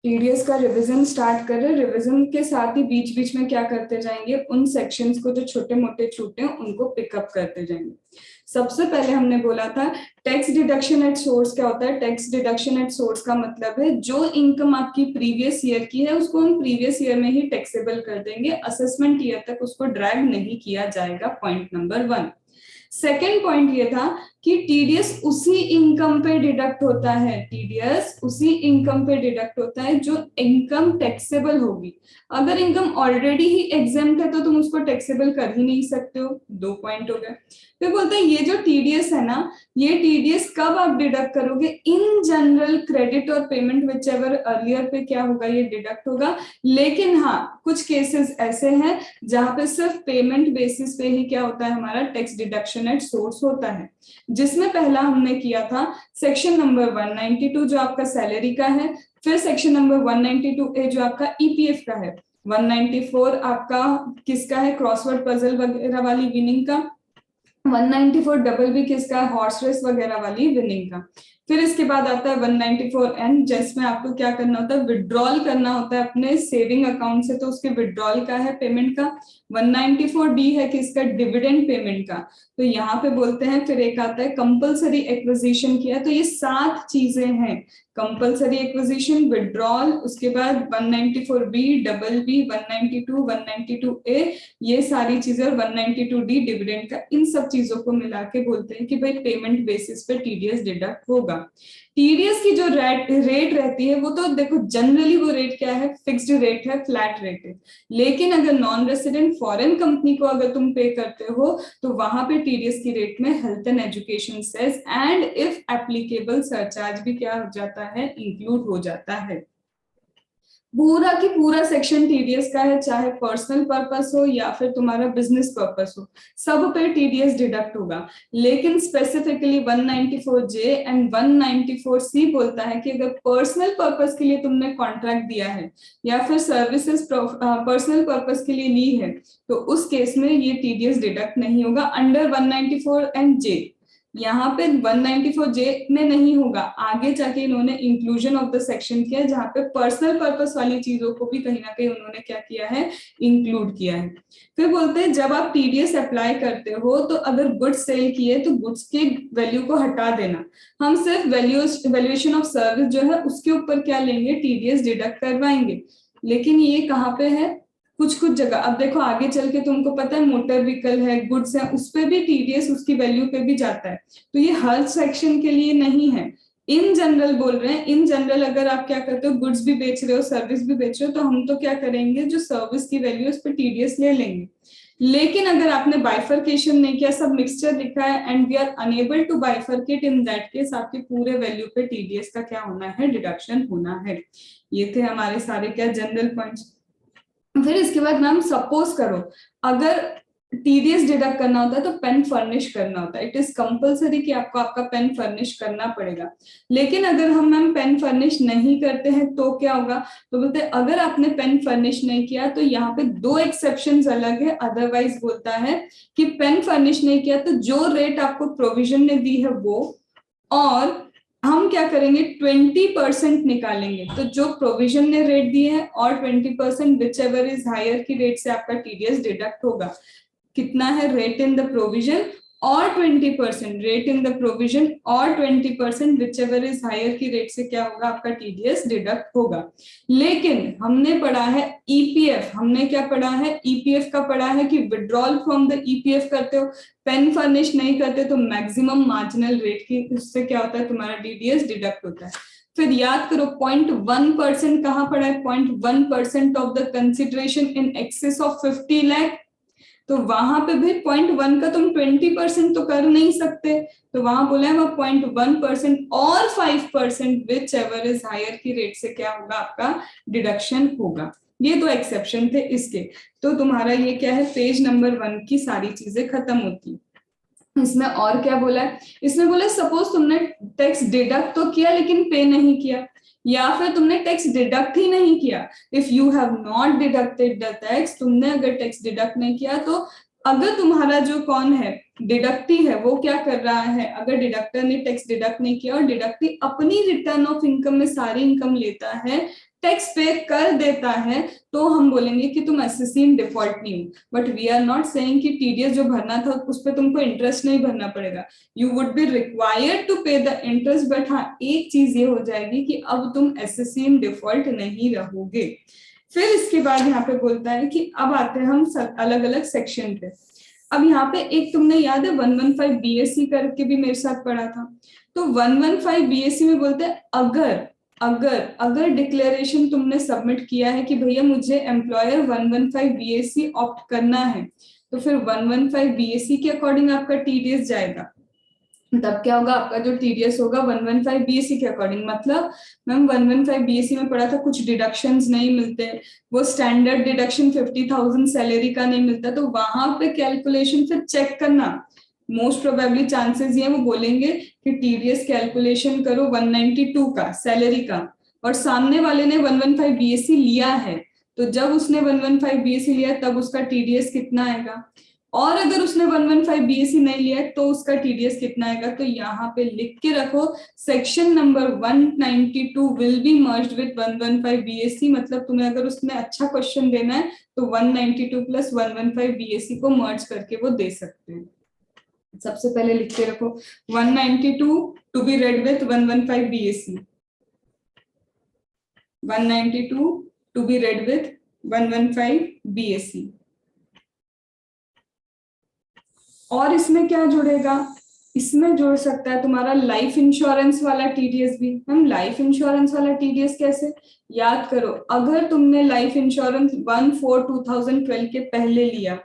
TDS का revision start कर रहे हैं। रिवीजन के साथ ही बीच बीच में क्या करते जाएंगे, उन सेक्शंस को जो छोटे मोटे छूटे हैं उनको पिकअप करते जाएंगे। सबसे पहले हमने बोला था टैक्स डिडक्शन एट सोर्स क्या होता है। टैक्स डिडक्शन एट सोर्स का मतलब है जो इनकम आपकी प्रीवियस ईयर की है उसको हम प्रीवियस ईयर में ही टैक्सेबल कर देंगे, असेसमेंट ईयर तक उसको ड्रैग नहीं किया जाएगा। Point number 1। सेकेंड पॉइंट ये था कि टीडीएस उसी इनकम पे डिडक्ट होता है। टीडीएस उसी इनकम पे डिडक्ट होता है जो इनकम टैक्सेबल होगी। अगर इनकम ऑलरेडी ही एग्जेम्प्ट है तो तुम उसको टैक्सेबल कर ही नहीं सकते हो। 2 पॉइंट हो गए। फिर बोलते हैं ये जो टीडीएस है ना, ये टीडीएस कब आप डिडक्ट करोगे, इन जनरल क्रेडिट और पेमेंट विच एवर अर्लियर पे क्या होगा, ये डिडक्ट होगा। लेकिन हाँ, कुछ केसेस ऐसे हैं जहां पे सिर्फ पेमेंट बेसिस पे ही क्या होता है, हमारा टैक्स डिडक्शन एट सोर्स होता है। जिसमें पहला हमने किया था सेक्शन नंबर 192 जो आपका सैलरी का है, फिर सेक्शन नंबर 192A जो आपका ईपीएफ का है, 194 आपका किसका है, क्रॉसवर्ड पजल वगैरह वाली विनिंग का, 194 डबल बी किसका है, हॉर्स रेस वगैरह वाली विनिंग का। फिर इसके बाद आता है 194N जिसमें आपको क्या करना होता है, विड्रॉल करना होता है अपने सेविंग अकाउंट से, तो उसके विड्रॉल का है पेमेंट का। 194D है किसका, डिविडेंड पेमेंट का। तो यहाँ पे बोलते हैं, फिर एक आता है कंपलसरी एक्विजिशन किया। तो ये 7 चीजें हैं, कंपलसरी एक्विजिशन, विड्रॉल, उसके बाद 194B डबल बी, 192 192A, ये सारी चीजें, और 192D डिविडेंड का, इन सब चीजों को मिला के बोलते हैं कि भाई पेमेंट बेसिस पे टीडीएस डिडक्ट होगा। टीडीएस की जो रेट रहती है वो तो देखो जनरली वो रेट क्या है, फिक्स्ड रेट है, फ्लैट रेट है। लेकिन अगर नॉन रेसिडेंट फॉरेन कंपनी को अगर तुम पे करते हो तो वहां पे टीडीएस की रेट में health and education cess and if applicable surcharge भी क्या हो जाता है, इंक्लूड हो जाता है। पूरा की पूरा सेक्शन टीडीएस का है, चाहे पर्सनल पर्पस हो या फिर तुम्हारा बिजनेस पर्पस हो, सब पे टीडीएस डिडक्ट होगा। लेकिन स्पेसिफिकली 194J एंड 194C बोलता है कि अगर पर्सनल पर्पस के लिए तुमने कॉन्ट्रैक्ट दिया है या फिर सर्विसेज पर्सनल पर्पस के लिए ली है तो उस केस में ये टीडीएस डिडक्ट नहीं होगा अंडर 194J। यहाँ पे 194J में नहीं होगा, आगे जाके इन्होंने इंक्लूजन ऑफ द सेक्शन किया जहां पे पर्सनल पर्पस वाली चीजों को भी कहीं ना कहीं उन्होंने क्या किया है, इंक्लूड किया है। फिर बोलते हैं जब आप टीडीएस अप्लाई करते हो तो अगर गुड्स सेल किए तो गुड्स के वैल्यू को हटा देना, हम सिर्फ वैल्यूएशन ऑफ सर्विस जो है उसके ऊपर क्या लेंगे, टीडीएस डिडक्ट करवाएंगे। लेकिन ये कहाँ पे है, कुछ कुछ जगह। अब देखो आगे चल के तुमको पता है मोटर व्हीकल है, गुड्स है, उस पे भी टीडीएस उसकी वैल्यू पे भी जाता है। तो ये हर सेक्शन के लिए नहीं है, इन जनरल बोल रहे हैं। इन जनरल अगर आप क्या करते हो, गुड्स भी बेच रहे हो, सर्विस भी बेच रहे हो, तो हम तो क्या करेंगे, जो सर्विस की वैल्यू उस पर टीडीएस ले लेंगे। लेकिन अगर आपने बाइफर्केशन नहीं किया, सब मिक्सचर लिखा है and we are unable to bifurcate, in that case आपके पूरे वैल्यू पे टीडीएस का क्या होना है, डिडक्शन होना है। ये थे हमारे सारे क्या जनरल पॉइंट्स। फिर इसके बाद मैम सपोज करो अगर टीडीएस डिडक्ट करना होता है तो पेन फर्निश करना होता है, इट इज कंपलसरी कि आपको आपका पेन फर्निश करना पड़ेगा। लेकिन अगर हम मैम पेन फर्निश नहीं करते हैं तो क्या होगा, तो बोलते हैं अगर आपने पेन फर्निश नहीं किया तो यहाँ पे 2 एक्सेप्शंस अलग है। अदरवाइज बोलता है कि पेन फर्निश नहीं किया तो जो रेट आपको प्रोविजन ने दी है वो, और हम क्या करेंगे 20% निकालेंगे, तो जो प्रोविजन ने रेट दिए है और 20% विच एवर इज हायर की रेट से आपका टीडीएस डिडक्ट होगा। कितना है, रेट इन द प्रोविजन और 20%, रेट इन द प्रोविजन और 20% विच एवर इज हायर की रेट से क्या होगा, आपका टीडीएस डिडक्ट होगा। लेकिन हमने पढ़ा है ईपीएफ, हमने क्या पढ़ा है, ईपीएफ का पढ़ा है कि विड्रॉल फ्रॉम द ईपीएफ करते हो, पेन फर्निश नहीं करते तो मैक्सिमम मार्जिनल रेट की उससे क्या होता है, तुम्हारा टीडीएस डिडक्ट होता है। फिर याद करो 0.1% कहां पड़ा है, 0.1% of the consideration in excess of 50 lakh. तो वहां पे भी 0.1 का तुम 20% तो कर नहीं सकते, तो वहां बोला है वो 0.1% और 5% विच एवर इज हायर की रेट से क्या होगा, आपका डिडक्शन होगा। ये 2 एक्सेप्शन थे इसके। तो तुम्हारा ये क्या है, पेज नंबर 1 की सारी चीजें खत्म होती। इसमें और क्या बोला है, इसमें बोला सपोज तुमने टैक्स डिडक्ट तो किया लेकिन पे नहीं किया, या फिर तुमने टैक्स डिडक्ट ही नहीं किया, if you have not deducted the tax, तुमने अगर टैक्स डिडक्ट नहीं किया तो अगर तुम्हारा जो कौन है डिडक्टी है वो क्या कर रहा है, अगर डिडक्टर ने टैक्स डिडक्ट नहीं किया और डिडक्टी अपनी रिटर्न ऑफ इनकम में सारी इनकम लेता है, टैक्स पे कर देता है, तो हम बोलेंगे कि तुम एसएससी इन डिफॉल्ट नहीं हो। But we are not saying कि टीडीएस जो भरना था उस पर तुमको इंटरेस्ट नहीं भरना पड़ेगा, you would be required to pay the interest. But हाँ, एक चीज ये हो जाएगी कि अब तुम एसएससी इन डिफॉल्ट नहीं रहोगे। फिर इसके बाद यहाँ पे बोलता है कि अब आते हैं हम अलग अलग सेक्शन पे। अब यहाँ पे एक तुमने याद है 115 बीएससी करके भी मेरे साथ पढ़ा था, तो 115 बीएससी में बोलते हैं अगर अगर अगर डिक्लेरेशन तुमने सबमिट किया है कि भैया मुझे एम्प्लॉयर 115 बीएससी ऑप्ट करना है, तो फिर 115 बीएससी के अकॉर्डिंग आपका टीडीएस जाएगा। तब क्या होगा, आपका जो टीडीएस होगा 115 बीएससी के अकॉर्डिंग। मतलब मैम 115 बीएससी में पढ़ा था कुछ डिडक्शंस नहीं मिलते, वो स्टैंडर्ड डिडक्शन 50,000 सैलरी का नहीं मिलता, तो वहां पे कैलकुलेशन फिर चेक करना। मोस्ट प्रोबेबली चांसेस ये वो बोलेंगे कि टीडीएस कैलकुलेशन करो 192 का सैलरी का, और सामने वाले ने 115 बीएससी लिया है, तो जब उसने 115 बीएससी लिया तब उसका टीडीएस कितना आएगा, और अगर उसने 115 बीएससी नहीं लिया है तो उसका टीडीएस कितना आएगा। तो यहाँ पे लिख के रखो section number 192 will be merged with 115 BSc. मतलब तुम्हें अगर उसमें अच्छा क्वेश्चन देना है तो 192 प्लस 115 बीएससी को मर्ज करके वो दे सकते हैं। सबसे पहले लिख के रखो 192 to be read with 115 BSC, 192 to be read with 115 BSC. और इसमें क्या जुड़ेगा, इसमें जुड़ सकता है तुम्हारा लाइफ इंश्योरेंस वाला टीडीएस भी। हम लाइफ इंश्योरेंस वाला टीडीएस कैसे, याद करो, अगर तुमने लाइफ इंश्योरेंस 1/4/2012 के पहले लिया,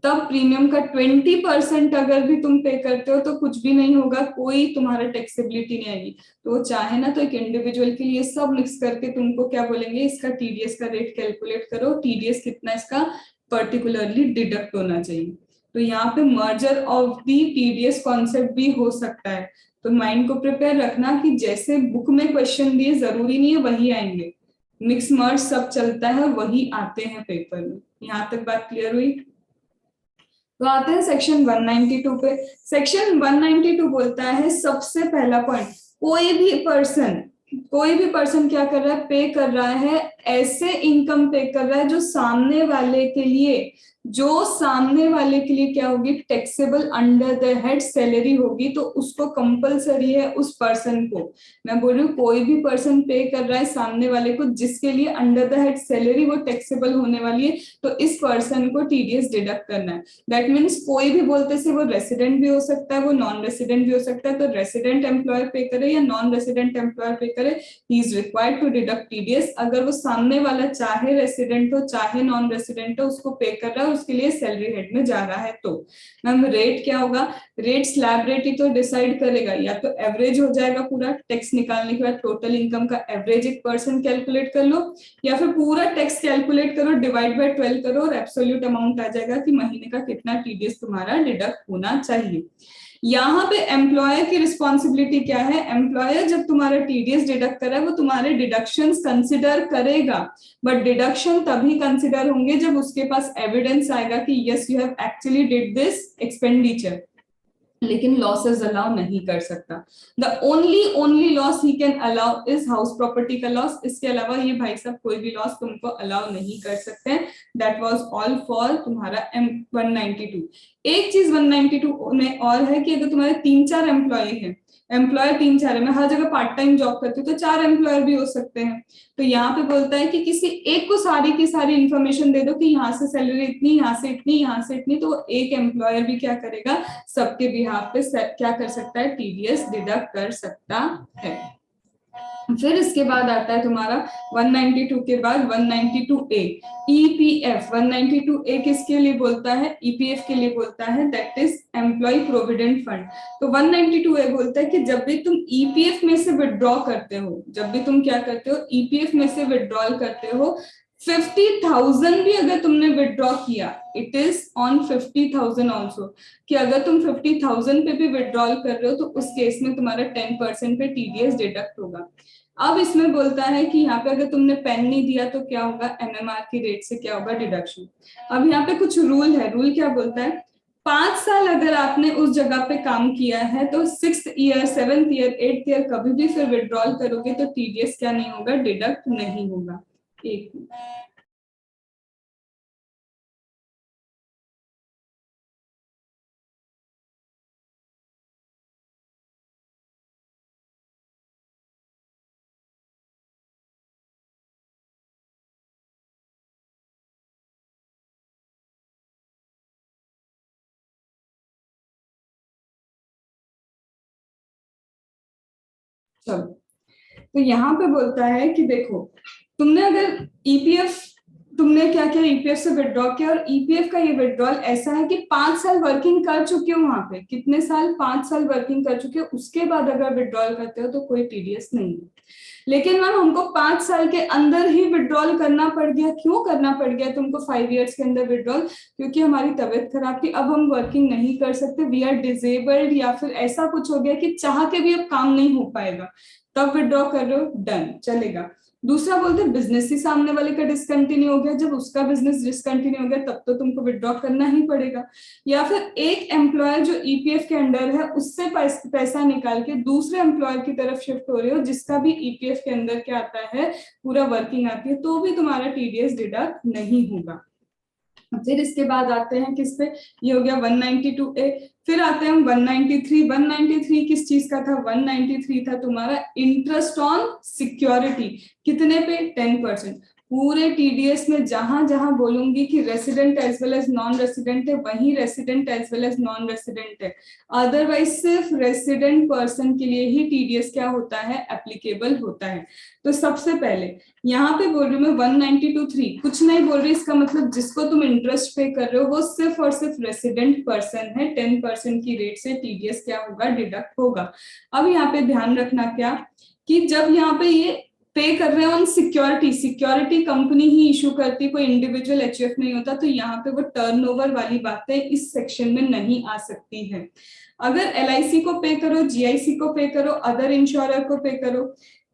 तब प्रीमियम का 20% अगर भी तुम पे करते हो तो कुछ भी नहीं होगा, कोई तुम्हारा टैक्सेबिलिटी नहीं आएगी। तो वो चाहे ना तो एक इंडिविजुअल के लिए सब मिक्स करके तुमको क्या बोलेंगे, इसका टीडीएस का रेट कैलकुलेट करो, टीडीएस कितना इसका पर्टिकुलरली डिडक्ट होना चाहिए। तो यहाँ पे merger of the TDS concept भी हो सकता है। तो माइंड को प्रिपेयर रखना कि जैसे बुक में क्वेश्चन दिए जरूरी नहीं है वही आएंगे, मिक्स मर्ज सब चलता है, वही आते हैं पेपर में। यहाँ तक बात क्लियर हुई। तो आते हैं सेक्शन 192 पे। सेक्शन 192 बोलता है सबसे पहला पॉइंट, कोई भी पर्सन क्या कर रहा है, पे कर रहा है, ऐसे इनकम पे कर रहा है जो सामने वाले के लिए क्या होगी, taxable under the head salary होगी, तो उसको कंपलसरी है उस पर्सन को। मैं बोल रही हूँ कोई भी पर्सन पे कर रहा है सामने वाले को जिसके लिए अंडर द हेड सैलरी वो टैक्सेबल होने वाली है, तो इस पर्सन को टीडीएस डिडक्ट करना है। दैट मीन्स कोई भी बोलते से वो रेसिडेंट भी हो सकता है, वो नॉन रेसिडेंट भी हो सकता है, तो रेसिडेंट एम्प्लॉयर पे करे या नॉन रेसिडेंट एम्प्लॉयर पे करे, he is required to deduct TDS. अगर वो सामने वाला चाहे रेसिडेंट हो चाहे नॉन रेसिडेंट हो उसको पे कर रहा है, उसके लिए सैलरी हेड में जा रहा है। तो मैम रेट क्या होगा, रेट स्लैब रेट ही तो डिसाइड करेगा, या तो एवरेज हो जाएगा पूरा टैक्स निकालने के बाद, टोटल इनकम का एवरेज एक पर्सन कैलकुलेट कर लो, या फिर पूरा टैक्स कैलकुलेट करो, डिवाइड बाय 12 करो और एब्सोल्यूट अमाउंट आ जाएगा कि महीने का कितना टीडीएस तुम्हारा डिडक्ट होना चाहिए। यहाँ पे एम्प्लॉयर की रिस्पॉन्सिबिलिटी क्या है, एम्प्लॉयर जब तुम्हारा टीडीएस डिडक्ट कर रहा है वो तुम्हारे डिडक्शंस कंसिडर करेगा, बट डिडक्शन तभी कंसिडर होंगे जब उसके पास एविडेंस आएगा कि yes you have actually did this expenditure, लेकिन लॉसेस अलाउ नहीं कर सकता। The only loss he can allow is house property का लॉस, इसके अलावा ये भाई साहब कोई भी लॉस तुमको अलाउ नहीं कर सकते। दैट वाज ऑल फॉर तुम्हारा 192। एक चीज 192 में और है कि अगर तुम्हारे 3-4 एम्प्लॉय हैं, एम्प्लॉयर 3-4 है, मैं हर जगह पार्ट टाइम जॉब करती हूँ तो 4 एम्प्लॉयर भी हो सकते हैं, तो यहाँ पे बोलता है कि किसी एक को सारी की सारी इंफॉर्मेशन दे दो कि यहाँ से सैलरी इतनी, यहाँ से इतनी, यहाँ से इतनी, तो एक एम्प्लॉयर भी क्या करेगा, सबके बिहाफ पे क्या कर सकता है, टीडीएस डिडक्ट कर सकता है। फिर इसके बाद आता है तुम्हारा 192 के बाद 192A ईपीएफ। 192A किसके लिए बोलता है, ईपीएफ के लिए बोलता है, that is employ provident fund. तो 192A बोलता है कि जब भी तुम ईपीएफ में से विड्रॉ करते हो, जब भी तुम क्या करते हो, ईपीएफ में से विड्रॉल करते हो, 50,000 भी अगर तुमने विड्रॉ किया, इट इज ऑन 50,000 ऑल्सो, कि अगर तुम 50,000 पे भी विड्रॉल कर रहे हो तो उस केस में तुम्हारा 10% पे टीडीएस डिडक्ट होगा। अब इसमें बोलता है कि यहाँ पे अगर तुमने पेन नहीं दिया तो क्या होगा, एमएमआर की रेट से क्या होगा डिडक्शन। अब यहाँ पे कुछ रूल है, रूल क्या बोलता है, 5 साल अगर आपने उस जगह पे काम किया है तो 6th year 7th year 8th year कभी भी फिर विड्रॉल करोगे तो टीडीएस क्या नहीं होगा, डिडक्ट नहीं होगा। एक चलो, तो यहाँ पे बोलता है कि देखो, तुमने अगर ईपीएफ, तुमने क्या किया, ईपीएफ से विड्रॉ किया, और ईपीएफ का ये विड्रॉल ऐसा है कि 5 साल वर्किंग कर चुके हो वहां पे, कितने साल, 5 साल वर्किंग कर चुके हो, उसके बाद अगर विड्रॉल करते हो तो कोई टीडीएस नहीं है। लेकिन मैम हमको 5 साल के अंदर ही विड्रॉल करना पड़ गया, क्यों करना पड़ गया तुमको 5 इयर्स के अंदर विड्रॉल, क्योंकि हमारी तबीयत खराब थी, अब हम वर्किंग नहीं कर सकते, वी आर डिजेबल्ड, या फिर ऐसा कुछ हो गया कि चाह के भी अब काम नहीं हो पाएगा, तब विड्रॉ कर रहे हो, डन, चलेगा। दूसरा बोलते हैं बिजनेस ही सामने वाले का डिसकंटिन्यू हो गया, जब उसका बिजनेस डिसकंटिन्यू हो गया तब तो तुमको विड्रॉ करना ही पड़ेगा। या फिर एक एम्प्लॉयर जो ईपीएफ के अंडर है उससे पैसा निकाल के दूसरे एम्प्लॉयर की तरफ शिफ्ट हो रहे हो, जिसका भी ईपीएफ के अंदर क्या आता है, पूरा वर्किंग आती है, तो भी तुम्हारा टीडीएस डिडक्ट नहीं होगा। फिर इसके बाद आते हैं किस पे, ये हो गया 192A। फिर आते हैं हम 193। 193 किस चीज का था, 193 था तुम्हारा इंटरेस्ट ऑन सिक्योरिटी, कितने पे, 10%। पूरे टीडीएस में जहां जहां बोलूंगी कि resident as well as non resident है, वहीं resident as well as non resident है, अदरवाइज सिर्फ रेसिडेंट पर्सन के लिए ही टीडीएस क्या होता है, एप्लीकेबल होता है। तो सबसे पहले यहाँ पे बोल रही हूँ मैं 192(3), कुछ नहीं बोल रही, इसका मतलब जिसको तुम इंटरेस्ट पे कर रहे हो वो सिर्फ और सिर्फ रेसिडेंट पर्सन है, 10% की रेट से टीडीएस क्या होगा, डिडक्ट होगा। अब यहाँ पे ध्यान रखना क्या, कि जब यहाँ पे ये पे कर रहे हैं on security, security company he issue करती, कोई इंडिविजुअल एचयूएफ नहीं होता, तो यहाँ पे वो टर्नओवर वाली बातें इस सेक्शन में नहीं आ सकती है। अगर एलआईसी को पे करो, जीआईसी को पे करो, अदर इंश्योरर को पे करो,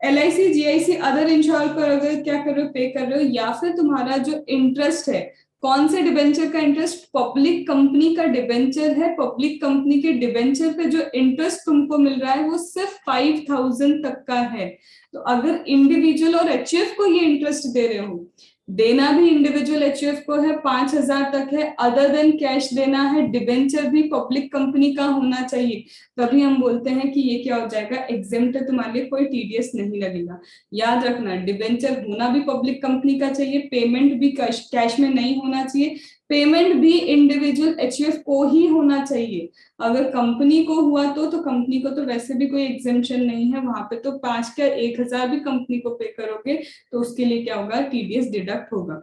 एलआईसी जीआईसी अदर इंश्योर पर अगर क्या कर रहे हो, पे कर रहे हो, या फिर तुम्हारा जो इंटरेस्ट है, कौन से डिबेंचर का इंटरेस्ट, पब्लिक कंपनी का डिबेंचर है, पब्लिक कंपनी के डिबेंचर पे जो इंटरेस्ट तुमको मिल रहा है वो सिर्फ 5,000 तक का है। तो अगर इंडिविजुअल और एचयूएफ को ये इंटरेस्ट दे रहे हो, देना भी इंडिविजुअल एचयूएफ को है, 5,000 तक है, अदर देन कैश देना है, डिबेंचर भी पब्लिक कंपनी का होना चाहिए, तभी हम बोलते हैं कि ये क्या हो जाएगा, एग्जेम्प्ट है, तुम्हारे लिए कोई टीडीएस नहीं लगेगा। याद रखना, डिबेंचर होना भी पब्लिक कंपनी का चाहिए, पेमेंट भी कैश में नहीं होना चाहिए, पेमेंट भी इंडिविजुअल एचयूएफ को ही होना चाहिए। अगर कंपनी को हुआ तो कंपनी को तो वैसे भी कोई एग्जेम्पशन नहीं है, वहां पे तो 5 का 1,000 भी कंपनी को पे करोगे तो उसके लिए क्या होगा, टीडीएस डिडक्ट होगा।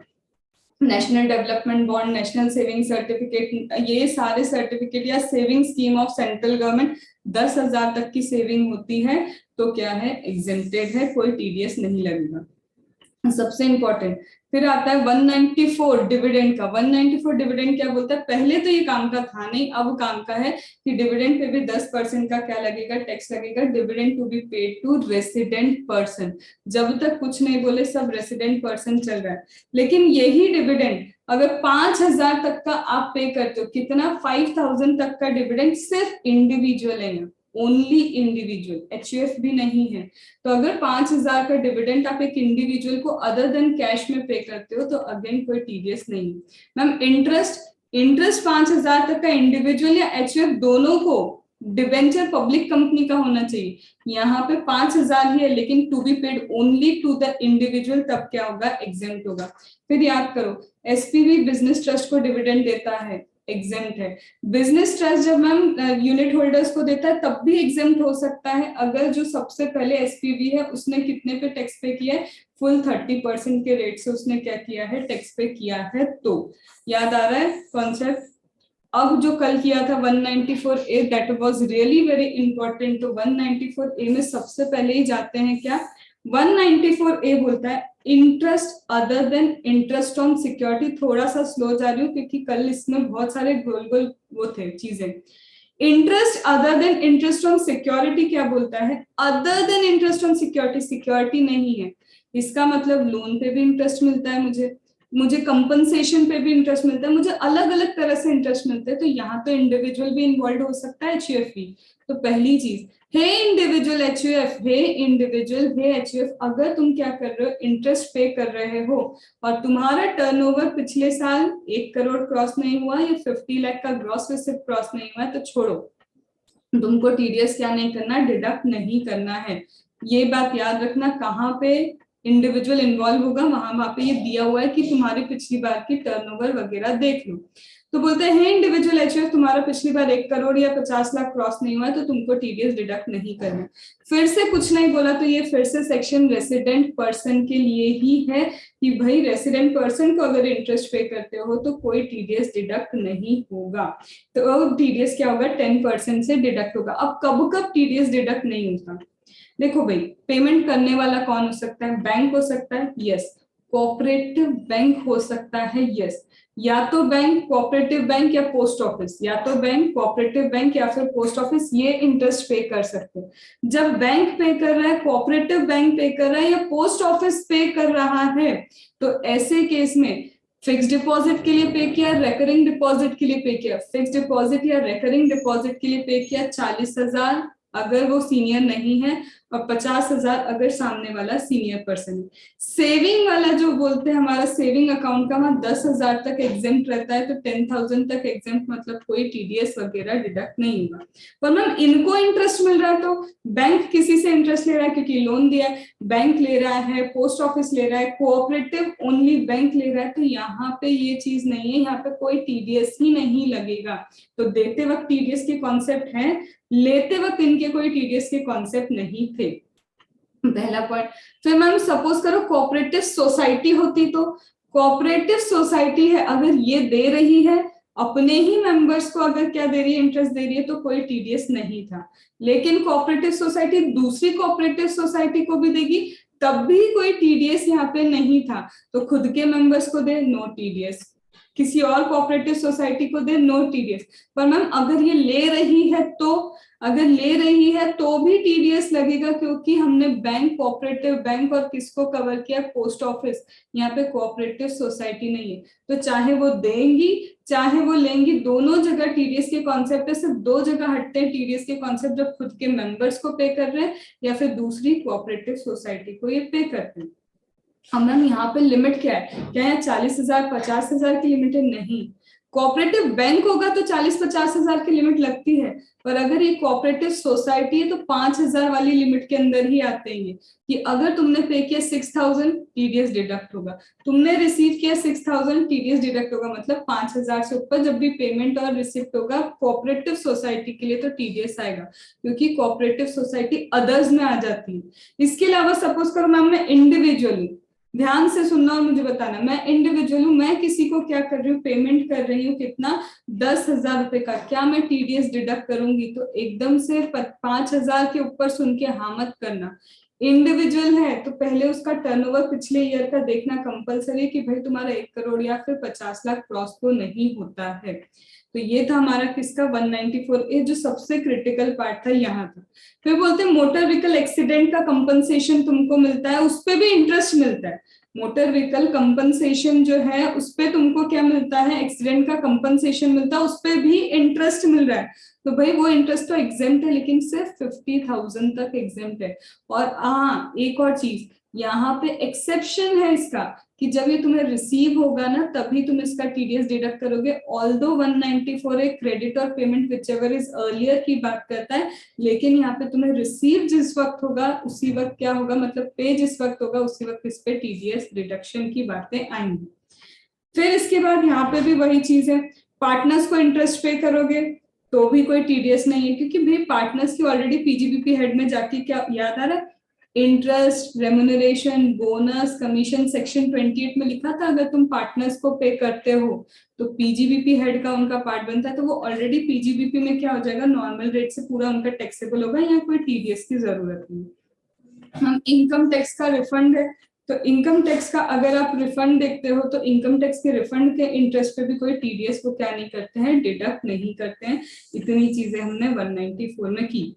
National development bond, national saving certificate, ये सारे सर्टिफिकेट या saving scheme of central government 10,000 तक की सेविंग होती है तो क्या है, एग्जेम्प्टेड है, कोई टीडीएस नहीं लगेगा। सबसे इंपॉर्टेंट फिर आता है 194 डिविडेंड का। 194 डिविडेंड क्या बोलता है, पहले तो ये काम का था नहीं, अब काम का है कि डिविडेंड पे भी 10% का क्या लगेगा, टैक्स लगेगा, dividend to be paid to resident person. जब तक कुछ नहीं बोले सब रेसिडेंट पर्सन चल रहा है, लेकिन यही डिविडेंड अगर 5,000 तक का आप पे करते हो, कितना, 5,000 तक का डिविडेंड सिर्फ इंडिविजुअल है, ओनली इंडिविजुअल, एचयूएफ भी नहीं है। तो अगर 5,000 का डिविडेंड आप एक इंडिविजुअल को अदर देन कैश में पे करते हो तो अगेन कोई टीडीएस नहीं। मैम इंटरेस्ट 5,000 तक का इंडिविजुअल या एचयूएफ दोनों को, डिबेंचर पब्लिक कंपनी का होना चाहिए, यहाँ पे 5,000 ही है लेकिन to be paid only to the individual, तब क्या होगा, एग्जेम्प्ट होगा। फिर याद करो, एसपीवी बिजनेस ट्रस्ट को डिविडेंड देता है, एग्जेम्प्ट है। बिजनेस ट्रस्ट जब मैम यूनिट होल्डर्स को देता है तब भी एग्जेम्प्ट हो सकता है, अगर जो सबसे पहले एसपीवी है उसने कितने पे टैक्स पे किया है, फुल 30% के रेट से उसने क्या किया है, टैक्स पे किया है। तो याद आ रहा है कॉन्सेप्ट। अब जो कल किया था 194A, that was really very important. तो 194A में सबसे पहले ही जाते हैं क्या, 194A बोलता है interest other than interest on security, थोड़ा सा स्लो जा रही हूँ क्योंकि कल इसमें बहुत सारे गोल गोल वो थे चीजें। Interest other than interest on security क्या बोलता है? Other than interest on security, security नहीं है, इसका मतलब लोन पे भी इंटरेस्ट मिलता है, मुझे कंपनसेशन पे भी इंटरेस्ट मिलता है, मुझे अलग अलग तरह से इंटरेस्ट मिलते हैं, तो यहाँ तो इंडिविजुअल भी इन्वॉल्व हो सकता है, एचयूएफ भी। तो पहली चीज, हे इंडिविजुअल एचयूएफ, हे इंडिविजुअल, हे एचयूएफ, अगर तुम क्या कर रहे हो, इंटरेस्ट पे कर रहे हो और तुम्हारा टर्नओवर पिछले साल 1 करोड़ क्रॉस नहीं हुआ या 50 लाख का ग्रॉस रिसिप्ट क्रॉस नहीं हुआ है, तो छोड़ो, तुमको टीडीएस क्या नहीं करना, डिडक्ट नहीं करना है। ये बात याद रखना, कहाँ पे इंडिविजुअल इन्वॉल्व होगा, वहां पे ये दिया हुआ है कि तुम्हारी पिछली बार की टर्नओवर वगैरह देख लो। तो बोलते हैं इंडिविजुअल एचयूएफ, तुम्हारा पिछली बार 1 करोड़ या 50 लाख क्रॉस नहीं हुआ है तो तुमको टीडीएस डिडक्ट नहीं करना। फिर से कुछ नहीं बोला, तो ये फिर से सेक्शन रेसिडेंट पर्सन के लिए ही है कि भाई रेसिडेंट पर्सन को अगर इंटरेस्ट पे करते हो तो कोई टीडीएस डिडक्ट नहीं होगा। तो टीडीएस क्या होगा, 10% से डिडक्ट होगा। अब कब कब टीडीएस डिडक्ट नहीं होता, देखो भाई, पेमेंट करने वाला कौन हो सकता है? बैंक हो सकता है, यस। कोऑपरेटिव बैंक हो सकता है, यस। या तो बैंक, कोऑपरेटिव बैंक या पोस्ट ऑफिस, या तो बैंक, कोऑपरेटिव बैंक या फिर पोस्ट ऑफिस, ये इंटरेस्ट पे कर सकते हैं। जब बैंक पे कर रहा है, कोऑपरेटिव बैंक पे कर रहा है या पोस्ट ऑफिस पे कर रहा है, तो ऐसे केस में फिक्स डिपॉजिट के लिए पे किया, रेकरिंग डिपॉजिट के लिए पे किया, फिक्स डिपॉजिट या रेकरिंग डिपॉजिट के लिए पे किया 40,000 अगर वो सीनियर नहीं है और 50,000 अगर सामने वाला सीनियर पर्सन है। सेविंग वाला जो बोलते हैं, हमारा सेविंग अकाउंट का वहां 10,000 तक एग्जेम्प्ट रहता है, तो 10,000 तक एग्जेम्प्ट, मतलब कोई टीडीएस वगैरह डिडक्ट नहीं होगा। पर मैम इनको इंटरेस्ट मिल रहा है, तो बैंक किसी से इंटरेस्ट ले रहा है क्योंकि लोन दिया है, बैंक ले रहा है, पोस्ट ऑफिस ले रहा है, कोऑपरेटिव ओनली बैंक ले रहा है, तो यहाँ पे ये चीज नहीं है, यहाँ पे कोई टीडीएस ही नहीं लगेगा। तो देते वक्त टीडीएस के कॉन्सेप्ट है, लेते वक्त इनके कोई टीडीएस के कॉन्सेप्ट नहीं थे, पहला पॉइंट। फिर मैम सपोज करो कोऑपरेटिव सोसाइटी होती, तो कोऑपरेटिव सोसाइटी है, अगर ये दे रही है अपने ही मेंबर्स को, अगर क्या दे रही है, इंटरेस्ट दे रही है, तो कोई टीडीएस नहीं था। लेकिन कोऑपरेटिव सोसाइटी दूसरी कोऑपरेटिव सोसाइटी को भी देगी, तब भी कोई टीडीएस यहाँ पे नहीं था। तो खुद के मेंबर्स को दे, नो टीडीएस, किसी और कोऑपरेटिव सोसाइटी को दे, नो टीडीएस। पर मैम अगर ये ले रही है तो, अगर ले रही है तो भी टीडीएस लगेगा, क्योंकि हमने बैंक, कोऑपरेटिव बैंक और किसको कवर किया, पोस्ट ऑफिस, यहाँ पे कोऑपरेटिव सोसाइटी नहीं है। तो चाहे वो देंगी चाहे वो लेंगी, दोनों जगह टीडीएस के कॉन्सेप्ट है, सिर्फ 2 जगह हटते हैं टीडीएस के कॉन्सेप्ट, जब खुद के मेंबर्स को पे कर रहे हैं या फिर दूसरी कोऑपरेटिव सोसाइटी को ये पे करते हैं। अब मैम यहाँ पे लिमिट क्या है, क्या है 40,000 50,000 की लिमिट है? नहीं। कोऑपरेटिव बैंक होगा तो 40-50,000 की लिमिट लगती है, पर अगर ये कोऑपरेटिव सोसाइटी है तो 5,000 वाली लिमिट के अंदर ही आते हैं कि अगर तुमने पे किया 6,000 टीडीएस डिडक्ट होगा, तुमने रिसीव किया 6,000 टीडीएस डिडक्ट होगा, मतलब 5,000 से ऊपर जब भी पेमेंट और रिसिप्ट होगा कोऑपरेटिव सोसाइटी के लिए तो टीडीएस आएगा, क्योंकि कोऑपरेटिव सोसाइटी अदर्स में आ जाती है। इसके अलावा सपोज करो मैम मैं इंडिविजुअली, ध्यान से सुनना और मुझे बताना, मैं इंडिविजुअल हूँ, मैं किसी को क्या कर रही हूँ, पेमेंट कर रही हूँ, कितना, 10,000 रुपए का, क्या मैं टीडीएस डिडक्ट करूंगी? तो एकदम से 5,000 के ऊपर सुन के हाँ मत करना। इंडिविजुअल है तो पहले उसका टर्नओवर पिछले ईयर का देखना कंपलसरी है कि भाई तुम्हारा 1 करोड़ या फिर 50 लाख क्रॉस तो नहीं होता है। तो ये था हमारा किसका 194 ए, जो सबसे क्रिटिकल पार्ट था यहाँ था। फिर बोलते हैं मोटर व्हीकल एक्सीडेंट का कंपनसेशन तुमको मिलता है, उस पर भी इंटरेस्ट मिलता है। मोटर व्हीकल कंपनसेशन जो है उस पे तुमको क्या मिलता है, एक्सीडेंट का कंपनसेशन मिलता है, उस पे भी इंटरेस्ट मिल रहा है। तो भाई वो इंटरेस्ट तो एग्जेम्प्ट है, लेकिन सिर्फ 50,000 तक एग्जेम्प्ट है। और हाँ एक और चीज, यहाँ पे एक्सेप्शन है इसका, कि जब ये तुम्हें रिसीव होगा ना तभी तुम इसका टीडीएस डिडक्ट करोगे। ऑल्दो 194 एक क्रेडिट और पेमेंट विचएवर इज अर्लियर की बात करता है, लेकिन यहाँ पे तुम्हें रिसीव जिस वक्त होगा उसी वक्त क्या होगा, मतलब पे जिस वक्त होगा उसी वक्त इस पे टीडीएस डिडक्शन की बातें आएंगी। फिर इसके बाद यहाँ पे भी वही चीज है, पार्टनर्स को इंटरेस्ट पे करोगे तो भी कोई टीडीएस नहीं है, क्योंकि भाई पार्टनर्स की ऑलरेडी पीजीबीपी हेड में जाके क्या याद आ रहा है, interest, remuneration, bonus, commission, section 28 में लिखा था अगर तुम पार्टनर्स को पे करते हो तो पीजीबीपी हेड का उनका पार्ट बनता है, तो वो ऑलरेडी पीजीबीपी में क्या हो जाएगा, नॉर्मल रेट से पूरा उनका टैक्सेबल होगा, यहाँ कोई टीडीएस की जरूरत नहीं। हम इनकम टैक्स का रिफंड है तो इनकम टैक्स का अगर आप रिफंड देखते हो तो इनकम टैक्स के रिफंड के इंटरेस्ट पे भी कोई टीडीएस को क्या नहीं करते हैं, डिडक्ट नहीं करते हैं। इतनी चीजें हमने 194 में की।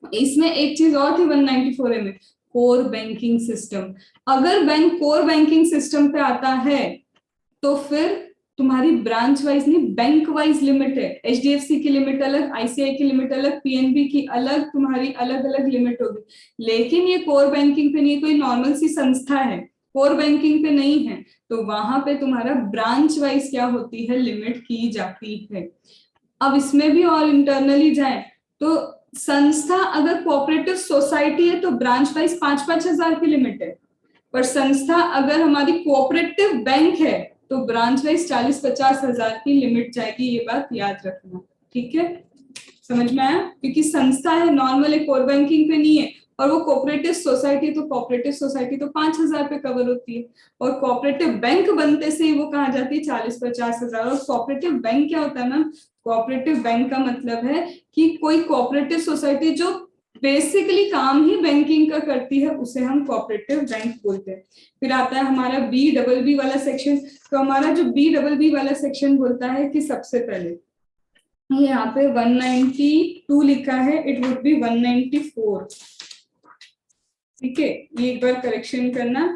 इसमें एक चीज और थी 194A में, कोर बैंकिंग सिस्टम। अगर बैंक कोर बैंकिंग सिस्टम पे आता है तो फिर तुम्हारी ब्रांच वाइज नहीं, बैंक वाइज लिमिट है। एचडीएफसी की लिमिट अलग, आईसीआई की लिमिट अलग, पीएनबी की अलग, तुम्हारी अलग अलग लिमिट होगी। लेकिन ये कोर बैंकिंग पे नहीं, कोई नॉर्मल सी संस्था है, कोर बैंकिंग पे नहीं है, तो वहां पे तुम्हारा ब्रांच वाइज क्या होती है, लिमिट की जाती है। अब इसमें भी और इंटरनली जाए तो संस्था अगर कोऑपरेटिव सोसाइटी है तो ब्रांच वाइज 5-5 हजार की लिमिट है, पर संस्था अगर हमारी कोऑपरेटिव बैंक है तो ब्रांच वाइज 40-50 हजार की लिमिट जाएगी। ये बात याद रखना, ठीक है, समझ में आया? क्योंकि संस्था है, नॉर्मल कोर बैंकिंग पे नहीं है, और वो कोऑपरेटिव सोसाइटी, तो कोऑपरेटिव सोसाइटी तो 5,000 पे कवर होती है, और कोऑपरेटिव बैंक बनते से ही वो कहा जाती है 40-50 हजार। और कोऑपरेटिव बैंक क्या होता है मैम? कोऑपरेटिव बैंक का मतलब है कि कोई कोऑपरेटिव सोसाइटी जो बेसिकली काम ही बैंकिंग का करती है, उसे हम कोऑपरेटिव बैंक बोलते हैं। फिर आता है हमारा BBB वाला सेक्शन। तो हमारा जो BBB वाला सेक्शन बोलता है कि सबसे पहले यहाँ पे 192 लिखा है, इट वुड बी 194, ठीक है, ये एक बार करेक्शन करना।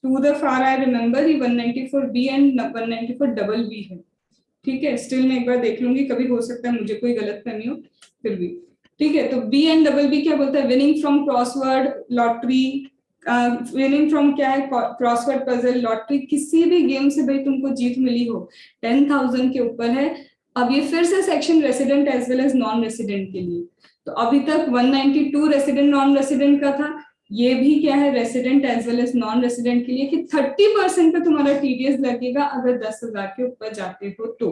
To the far I remember ये 194B एंड 194BB है, ठीक है। स्टिल मैं एक बार देख लूंगी, कभी हो सकता है मुझे कोई गलत करनी हो, फिर भी ठीक है। तो B एंड BB क्या बोलता है? Winning from crossword lottery, winning from क्या है, क्रॉसवर्ड पजल, लॉटरी, किसी भी गेम से भाई तुमको जीत मिली हो 10,000 के ऊपर है। अब ये फिर से section resident as well as non resident के लिए। तो अभी तक 192 रेसिडेंट नॉन रेसिडेंट का था, ये भी क्या है, resident as well as non resident के लिए, कि 30% पे तुम्हारा टीडीएस लगेगा अगर 10,000 के ऊपर जाते हो तो।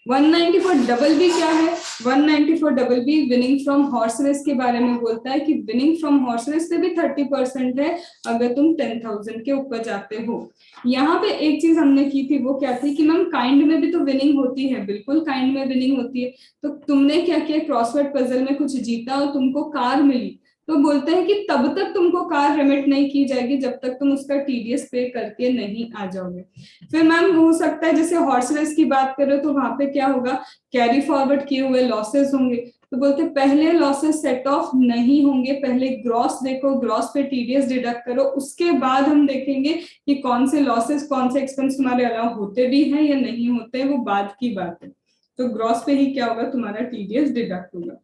194BB क्या है? 194BB winning from horse race के बारे में बोलता है कि विनिंग फ्रॉम हॉर्स रेस से भी 30% है अगर तुम 10,000 के ऊपर जाते हो। यहाँ पे एक चीज हमने की थी, वो क्या थी कि मैम काइंड में भी तो विनिंग होती है, बिल्कुल काइंड में विनिंग होती है। तो तुमने क्या किया, क्रॉसवर्ड पजल में कुछ जीता और तुमको कार मिली, तो बोलते हैं कि तब तक तुमको कार रिमिट नहीं की जाएगी जब तक तुम उसका टीडीएस पे करके नहीं आ जाओगे। फिर मैम हो सकता है जैसे हॉर्स रेस की बात करो तो वहां पे क्या होगा, कैरी फॉरवर्ड किए हुए लॉसेस होंगे, तो बोलते हैं पहले लॉसेस सेट ऑफ नहीं होंगे, पहले ग्रॉस देखो, ग्रॉस पे टीडीएस डिडक्ट करो, उसके बाद हम देखेंगे कि कौन से लॉसेस, कौन से एक्सपेंस तुम्हारे अलाउ होते भी हैं या नहीं होते, वो बाद की बात है। तो ग्रॉस पे ही क्या होगा, तुम्हारा टीडीएस डिडक्ट होगा।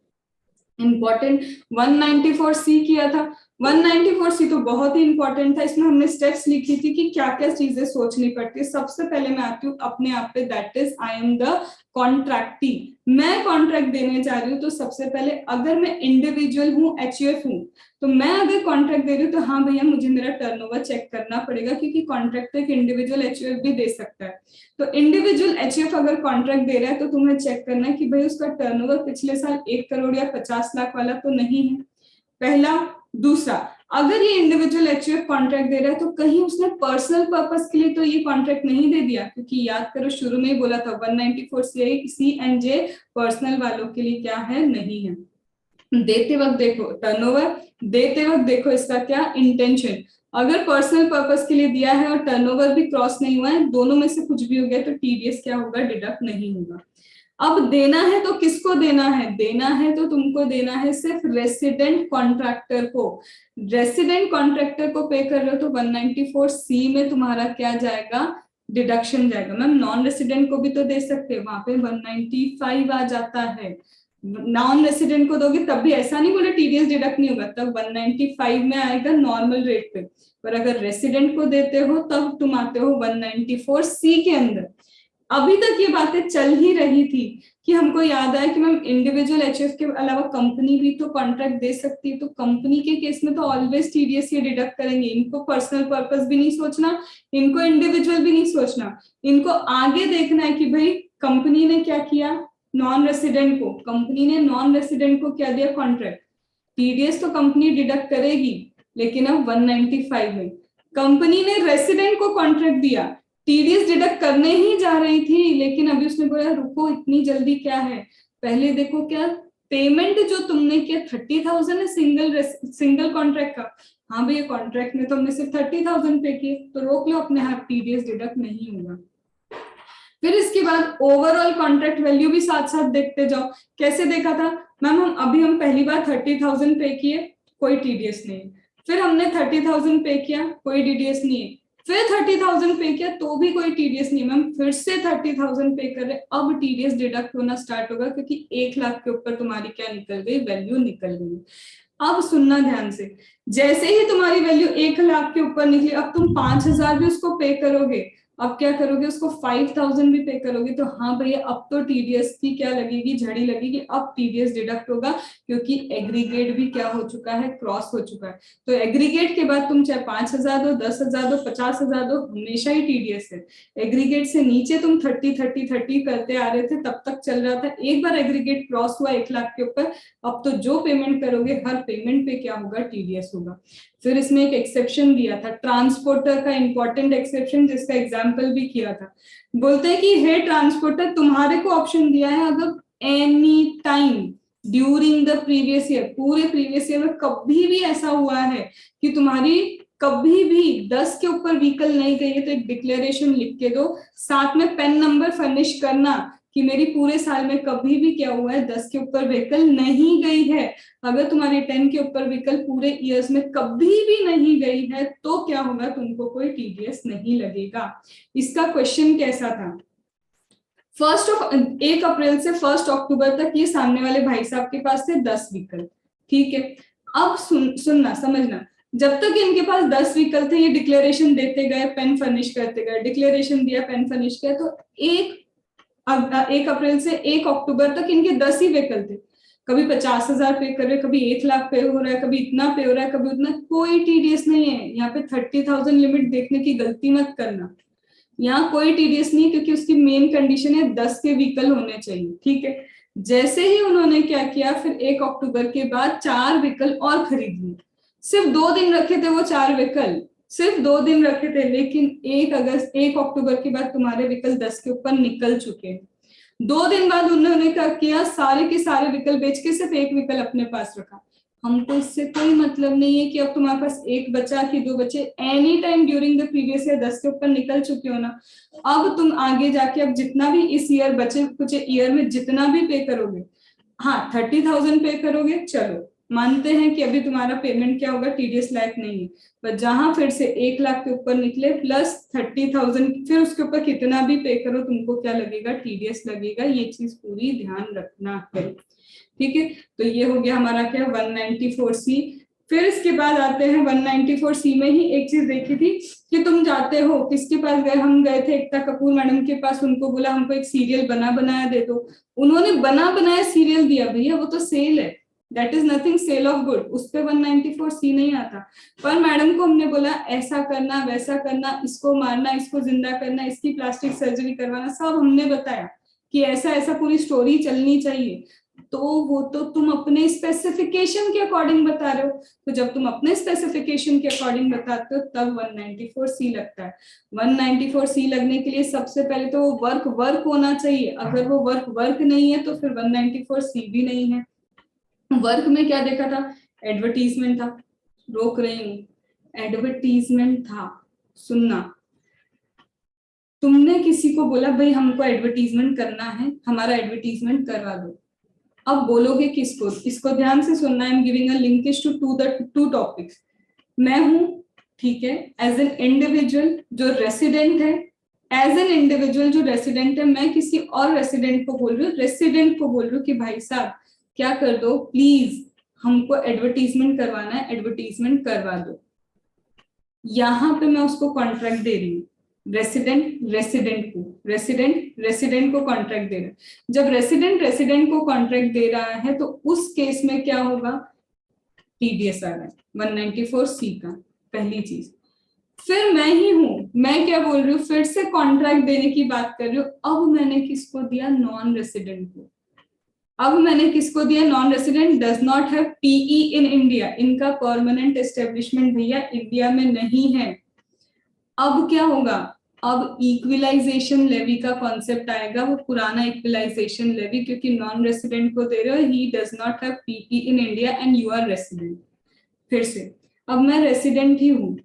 इंपॉर्टेंट 194C किया था। 194C तो बहुत ही इंपॉर्टेंट था, इसमें हमने स्टेप्स लिखी थी कि क्या क्या चीजें सोचनी पड़ती है। सबसे पहले मैं आती हूँ अपने आप पे, that is I am the contractee, मैं कॉन्ट्रैक्ट देने जा रही हूँ। तो सबसे पहले अगर मैं इंडिविजुअल हूँ, एचयूएफ हूँ, तो मैं अगर कॉन्ट्रैक्ट दे रही हूँ तो हाँ भैया मुझे मेरा टर्नओवर चेक करना पड़ेगा, क्योंकि कॉन्ट्रैक्ट तो एक इंडिविजुअल एचयूएफ भी दे सकता है। तो इंडिविजुअल एचयूएफ अगर कॉन्ट्रैक्ट दे रहा है तो तुम्हें चेक करना है कि भाई उसका टर्नओवर पिछले साल 1 करोड़ या 50 लाख वाला तो नहीं है, पहला। दूसरा, अगर ये इंडिविजुअल एचयूएफ कॉन्ट्रैक्ट दे रहा है तो कहीं उसने पर्सनल पर्पस के लिए तो ये कॉन्ट्रैक्ट नहीं दे दिया, क्योंकि याद करो शुरू में ही बोला था 194C एंड जे पर्सनल वालों के लिए क्या है, नहीं है। देते वक्त देखो टर्नओवर, देते वक्त देखो इसका क्या इंटेंशन, अगर पर्सनल पर्पस के लिए दिया है और टर्नओवर भी क्रॉस नहीं हुआ है, दोनों में से कुछ भी हो गया तो टीडीएस क्या होगा, डिडक्ट नहीं होगा। अब देना है तो किसको देना है, देना है तो तुमको देना है सिर्फ रेसिडेंट कॉन्ट्रैक्टर को। रेसिडेंट कॉन्ट्रैक्टर को पे कर रहे हो तो 194C में तुम्हारा क्या जाएगा, डिडक्शन जाएगा। मैम नॉन रेसिडेंट को भी तो दे सकते हैं, वहां पे 195 आ जाता है। नॉन रेसिडेंट को दोगे तब भी ऐसा नहीं बोले टीडीएस डिडक्ट नहीं होगा, तब 195 में आएगा नॉर्मल रेट पे। पर अगर रेसिडेंट को देते हो तब तुम आते हो 194C के अंदर। अभी तक ये बातें चल ही रही थी कि हमको याद आया कि मैम इंडिविजुअल एचएफ के अलावा कंपनी भी तो कॉन्ट्रैक्ट दे सकती है, तो कंपनी के केस में तो ऑलवेज टीडीएस ये डिडक्ट करेंगे। इनको पर्सनल पर्पस भी नहीं सोचना, इनको इंडिविजुअल भी नहीं सोचना, इनको आगे देखना है कि भाई कंपनी ने क्या किया, नॉन रेसिडेंट को, कंपनी ने नॉन रेसिडेंट को क्या दिया, कॉन्ट्रैक्ट। टीडीएस तो कंपनी डिडक्ट करेगी, लेकिन अब 195 में कंपनी ने रेसिडेंट को कॉन्ट्रैक्ट दिया, टीडीएस डिडक्ट करने ही जा रही थी, लेकिन अभी उसने बोला रुको इतनी जल्दी क्या है, पहले देखो क्या पेमेंट जो तुमने किया 30,000 है सिंगल कॉन्ट्रैक्ट का, हाँ भैया कॉन्ट्रैक्ट में तो हमने सिर्फ 30,000 पे किए, तो रोक लो अपने हाथ, टीडीएस डिडक्ट नहीं होगा। फिर इसके बाद ओवरऑल कॉन्ट्रैक्ट वैल्यू भी साथ साथ देखते जाओ। कैसे देखा था मैम, हम पहली बार 30,000 पे किए, कोई टीडीएस नहीं। फिर हमने 30,000 पे किया, कोई टीडीएस नहीं है। फिर 30,000 पे किया तो भी कोई टीडीएस नहीं। मैम फिर से 30,000 पे कर रहे, अब टीडीएस डिडक्ट होना स्टार्ट होगा, क्योंकि 1 लाख के ऊपर तुम्हारी क्या निकल गई, वैल्यू निकल गई। अब सुनना ध्यान से, जैसे ही तुम्हारी वैल्यू 1 लाख के ऊपर निकली, अब तुम 5,000 भी उसको पे करोगे, अब क्या करोगे, उसको 5,000 भी पे करोगे, तो हाँ भैया अब तो टीडीएस की क्या लगेगी, झड़ी लगेगी, अब टीडीएस डिडक्ट होगा, क्योंकि एग्रीगेट भी क्या हो चुका है, क्रॉस हो चुका है। तो एग्रीगेट के बाद तुम चाहे 5,000 दो, 10,000 दो, 50,000 दो, हमेशा ही टीडीएस है। एग्रीगेट से नीचे तुम 30 करते आ रहे थे, तब तक चल रहा था। एक बार एग्रीगेट क्रॉस हुआ 1 लाख के ऊपर, अब तो जो पेमेंट करोगे हर पेमेंट पे क्या होगा, टीडीएस होगा। फिर इसमें एक एक्सेप्शन दिया था, ट्रांसपोर्टर का इंपॉर्टेंट एक्सेप्शन, जिसका एग्जांपल भी किया था। बोलते हैं कि हे ट्रांसपोर्टर, तुम्हारे को ऑप्शन दिया है, अगर any time during the previous year, पूरे प्रीवियस ईयर में कभी भी ऐसा हुआ है कि तुम्हारी कभी भी 10 के ऊपर व्हीकल नहीं गई है, तो एक डिक्लेरेशन लिख के दो, साथ में पेन नंबर फर्निश करना कि मेरी पूरे साल में कभी भी क्या हुआ है, 10 के ऊपर व्हीकल नहीं गई है। अगर तुम्हारी 10 के ऊपर व्हीकल पूरे ईयर्स में कभी भी नहीं गई है, तो क्या होगा, तुमको कोई टीडीएस नहीं लगेगा। इसका क्वेश्चन कैसा था, 1 अप्रैल से 1 अक्टूबर तक ये सामने वाले भाई साहब के पास थे 10 व्हीकल, ठीक है। अब सुनना समझना, जब तक इनके पास 10 व्हीकल थे, ये डिक्लेरेशन देते गए, पेन फर्निश करते गए, डिक्लेरेशन दिया, पेन फर्निश किया, तो 1 अप्रैल से 1 अक्टूबर तक इनके 10 ही व्हीकल थे। कभी 50,000 पे कर रहे, कभी 1 लाख पे हो रहा है, कभी इतना पे हो रहा है, कभी उतना, कोई टीडीएस नहीं है। यहाँ पे 30,000 लिमिट देखने की गलती मत करना, यहाँ कोई टीडीएस नहीं, क्योंकि उसकी मेन कंडीशन है 10 के व्हीकल होने चाहिए, ठीक है। जैसे ही उन्होंने क्या किया, फिर 1 अक्टूबर के बाद 4 व्हीकल और खरीद लिए। सिर्फ 2 दिन रखे थे वो 4 व्हीकल, सिर्फ 2 दिन रखे थे, लेकिन 1 अक्टूबर के बाद तुम्हारे व्हीकल 10 के ऊपर निकल चुके हैं। 2 दिन बाद उन्होंने क्या किया, सारे के सारे व्हीकल बेच के सिर्फ 1 व्हीकल अपने पास रखा। हमको इससे कोई मतलब नहीं है कि अब तुम्हारे पास 1 बचा कि 2 बचे, any time during the previous year 10 के ऊपर निकल चुके हो ना। अब तुम आगे जाके अब जितना भी इस ईयर बचे कुछ ईयर में जितना भी पे करोगे, हाँ 30,000 पे करोगे, चलो मानते हैं कि अभी तुम्हारा पेमेंट क्या होगा, टीडीएस लायक नहीं है। पर जहां फिर से 1 लाख के ऊपर निकले प्लस 30,000, फिर उसके ऊपर कितना भी पे करो, तुमको क्या लगेगा, टीडीएस लगेगा। ये चीज पूरी ध्यान रखना है, ठीक है। तो ये हो गया हमारा क्या, 194C। फिर इसके बाद आते हैं 194C में ही एक चीज देखी थी कि तुम जाते हो किसके पास गए, हम गए थे एकता कपूर मैडम के पास, उनको बोला हमको एक सीरियल बना बनाया दे दो। उन्होंने बना बनाया सीरियल दिया, भैया वो तो सेल है, that is nothing, sale of good, उस पे 194C नहीं आता। पर मैडम को हमने बोला ऐसा करना वैसा करना, इसको मारना, इसको जिंदा करना, इसकी प्लास्टिक सर्जरी करवाना, सब हमने बताया कि ऐसा ऐसा पूरी स्टोरी चलनी चाहिए। तो वो तो तुम अपने स्पेसिफिकेशन के अकॉर्डिंग बता रहे हो, तो जब तुम अपने स्पेसिफिकेशन के अकॉर्डिंग बताते हो तब 194C लगता है। 194C लगने के लिए सबसे पहले तो वो वर्क होना चाहिए, अगर वो वर्क नहीं है तो फिर 194C भी नहीं है। वर्क में क्या देखा था, एडवर्टीजमेंट था, रोक रही हूँ, एडवर्टीजमेंट था। सुनना, तुमने किसी को बोला भाई हमको एडवर्टीजमेंट करना है, हमारा एडवर्टीजमेंट करवा दो। अब बोलोगे किसको, इसको ध्यान से सुनना, I am giving a linkage to the two topics. मैं हूं, ठीक है, एज एन इंडिविजुअल जो रेसिडेंट है, एज एन इंडिविजुअल जो रेसिडेंट है, मैं किसी और रेसिडेंट को बोल रही हूँ, रेसिडेंट को बोल रही हूँ कि भाई साहब क्या कर दो प्लीज, हमको एडवर्टीजमेंट करवाना है, एडवर्टीजमेंट करवा दो। यहां पे मैं उसको कॉन्ट्रैक्ट दे रही हूँ, रेसिडेंट को कॉन्ट्रैक्ट दे रहा है। जब रेसिडेंट को कॉन्ट्रैक्ट दे रहा है तो उस केस में क्या होगा, टीडीएस आ रहा है 194C का, पहली चीज। फिर मैं ही हूं, मैं क्या बोल रही हूँ, फिर से कॉन्ट्रैक्ट देने की बात कर रही हूँ। अब मैंने किसको दिया, नॉन रेसिडेंट को। अब मैंने किसको दिया, non resident, does not have PE in India, इनका परमानेंट एस्टेब्लिशमेंट भैया इंडिया में नहीं है। अब क्या होगा, अब इक्विलाइजेशन लेवी का कॉन्सेप्ट आएगा, वो पुराना इक्विलाइजेशन लेवी, क्योंकि नॉन रेसिडेंट को दे रहे हो, he does not have PE in India and you are resident. फिर से अब मैं रेसिडेंट ही हूँ,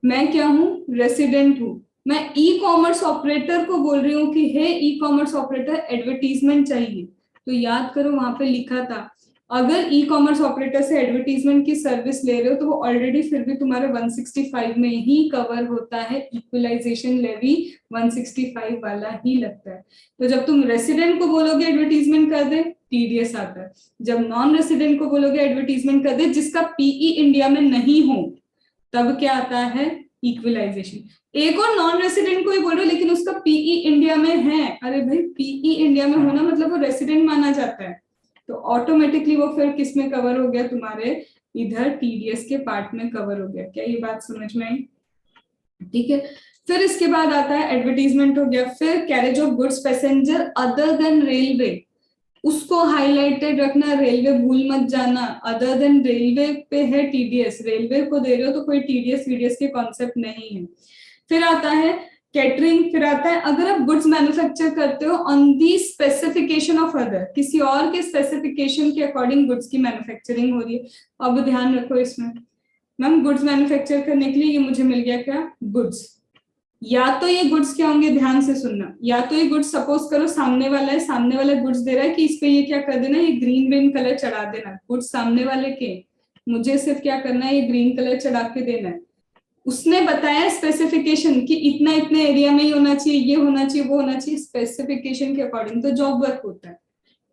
मैं क्या हूँ, रेसिडेंट हूँ। मैं ई कॉमर्स ऑपरेटर को बोल रही हूँ कि हे ई कॉमर्स ऑपरेटर एडवर्टीजमेंट चाहिए, तो याद करो वहां पे लिखा था अगर ई कॉमर्स ऑपरेटर से एडवर्टीजमेंट की सर्विस ले रहे हो तो वो ऑलरेडी फिर भी तुम्हारे 165 में ही कवर होता है, इक्वलाइजेशन लेवी 165 वाला ही लगता है। तो जब तुम रेसिडेंट को बोलोगे एडवर्टीजमेंट कर दे, टीडीएस आता है। जब नॉन रेसिडेंट को बोलोगे एडवर्टीजमेंट कर दे जिसका पीई इंडिया में नहीं हो, तब क्या आता है, इक्वलाइजेशन। एक और नॉन रेसिडेंट को ही बोल रहे हो लेकिन उसका पीई इंडिया में है, अरे भाई पीई इंडिया में होना मतलब वो रेसिडेंट माना जाता है, तो ऑटोमेटिकली वो फिर किस में कवर हो गया, तुम्हारे इधर टीडीएस के पार्ट में कवर हो गया। क्या ये बात समझ में आई? ठीक है। फिर इसके बाद आता है एडवर्टीजमेंट हो गया, फिर carriage of goods passenger other than railway, उसको हाईलाइटेड रखना, रेलवे भूल मत जाना। अदर देन रेलवे पे है टीडीएस, रेलवे को दे रहे हो तो कोई टीडीएस वीडीएस के कॉन्सेप्ट नहीं है। फिर आता है कैटरिंग, फिर आता है अगर आप गुड्स मैन्युफैक्चर करते हो on the specification of other, किसी और के स्पेसिफिकेशन के अकॉर्डिंग गुड्स की मैन्युफैक्चरिंग हो रही है। अब ध्यान रखो इसमें, मैम गुड्स मैन्युफैक्चर करने के लिए ये मुझे मिल गया क्या, गुड्स। या तो ये गुड्स क्या होंगे, ध्यान से सुनना, या तो ये गुड्स सपोज करो सामने वाला है, सामने वाला गुड्स दे रहा है कि इस पे ये क्या कर देना, ये ग्रीन ग्रीन कलर चढ़ा देना, गुड्स सामने वाले के, मुझे सिर्फ क्या करना है, ये ग्रीन कलर चढ़ा के देना है। उसने बताया स्पेसिफिकेशन कि इतना इतने एरिया में ही होना चाहिए, ये होना चाहिए, वो होना चाहिए, स्पेसिफिकेशन के अकॉर्डिंग तो जॉब वर्क होता है।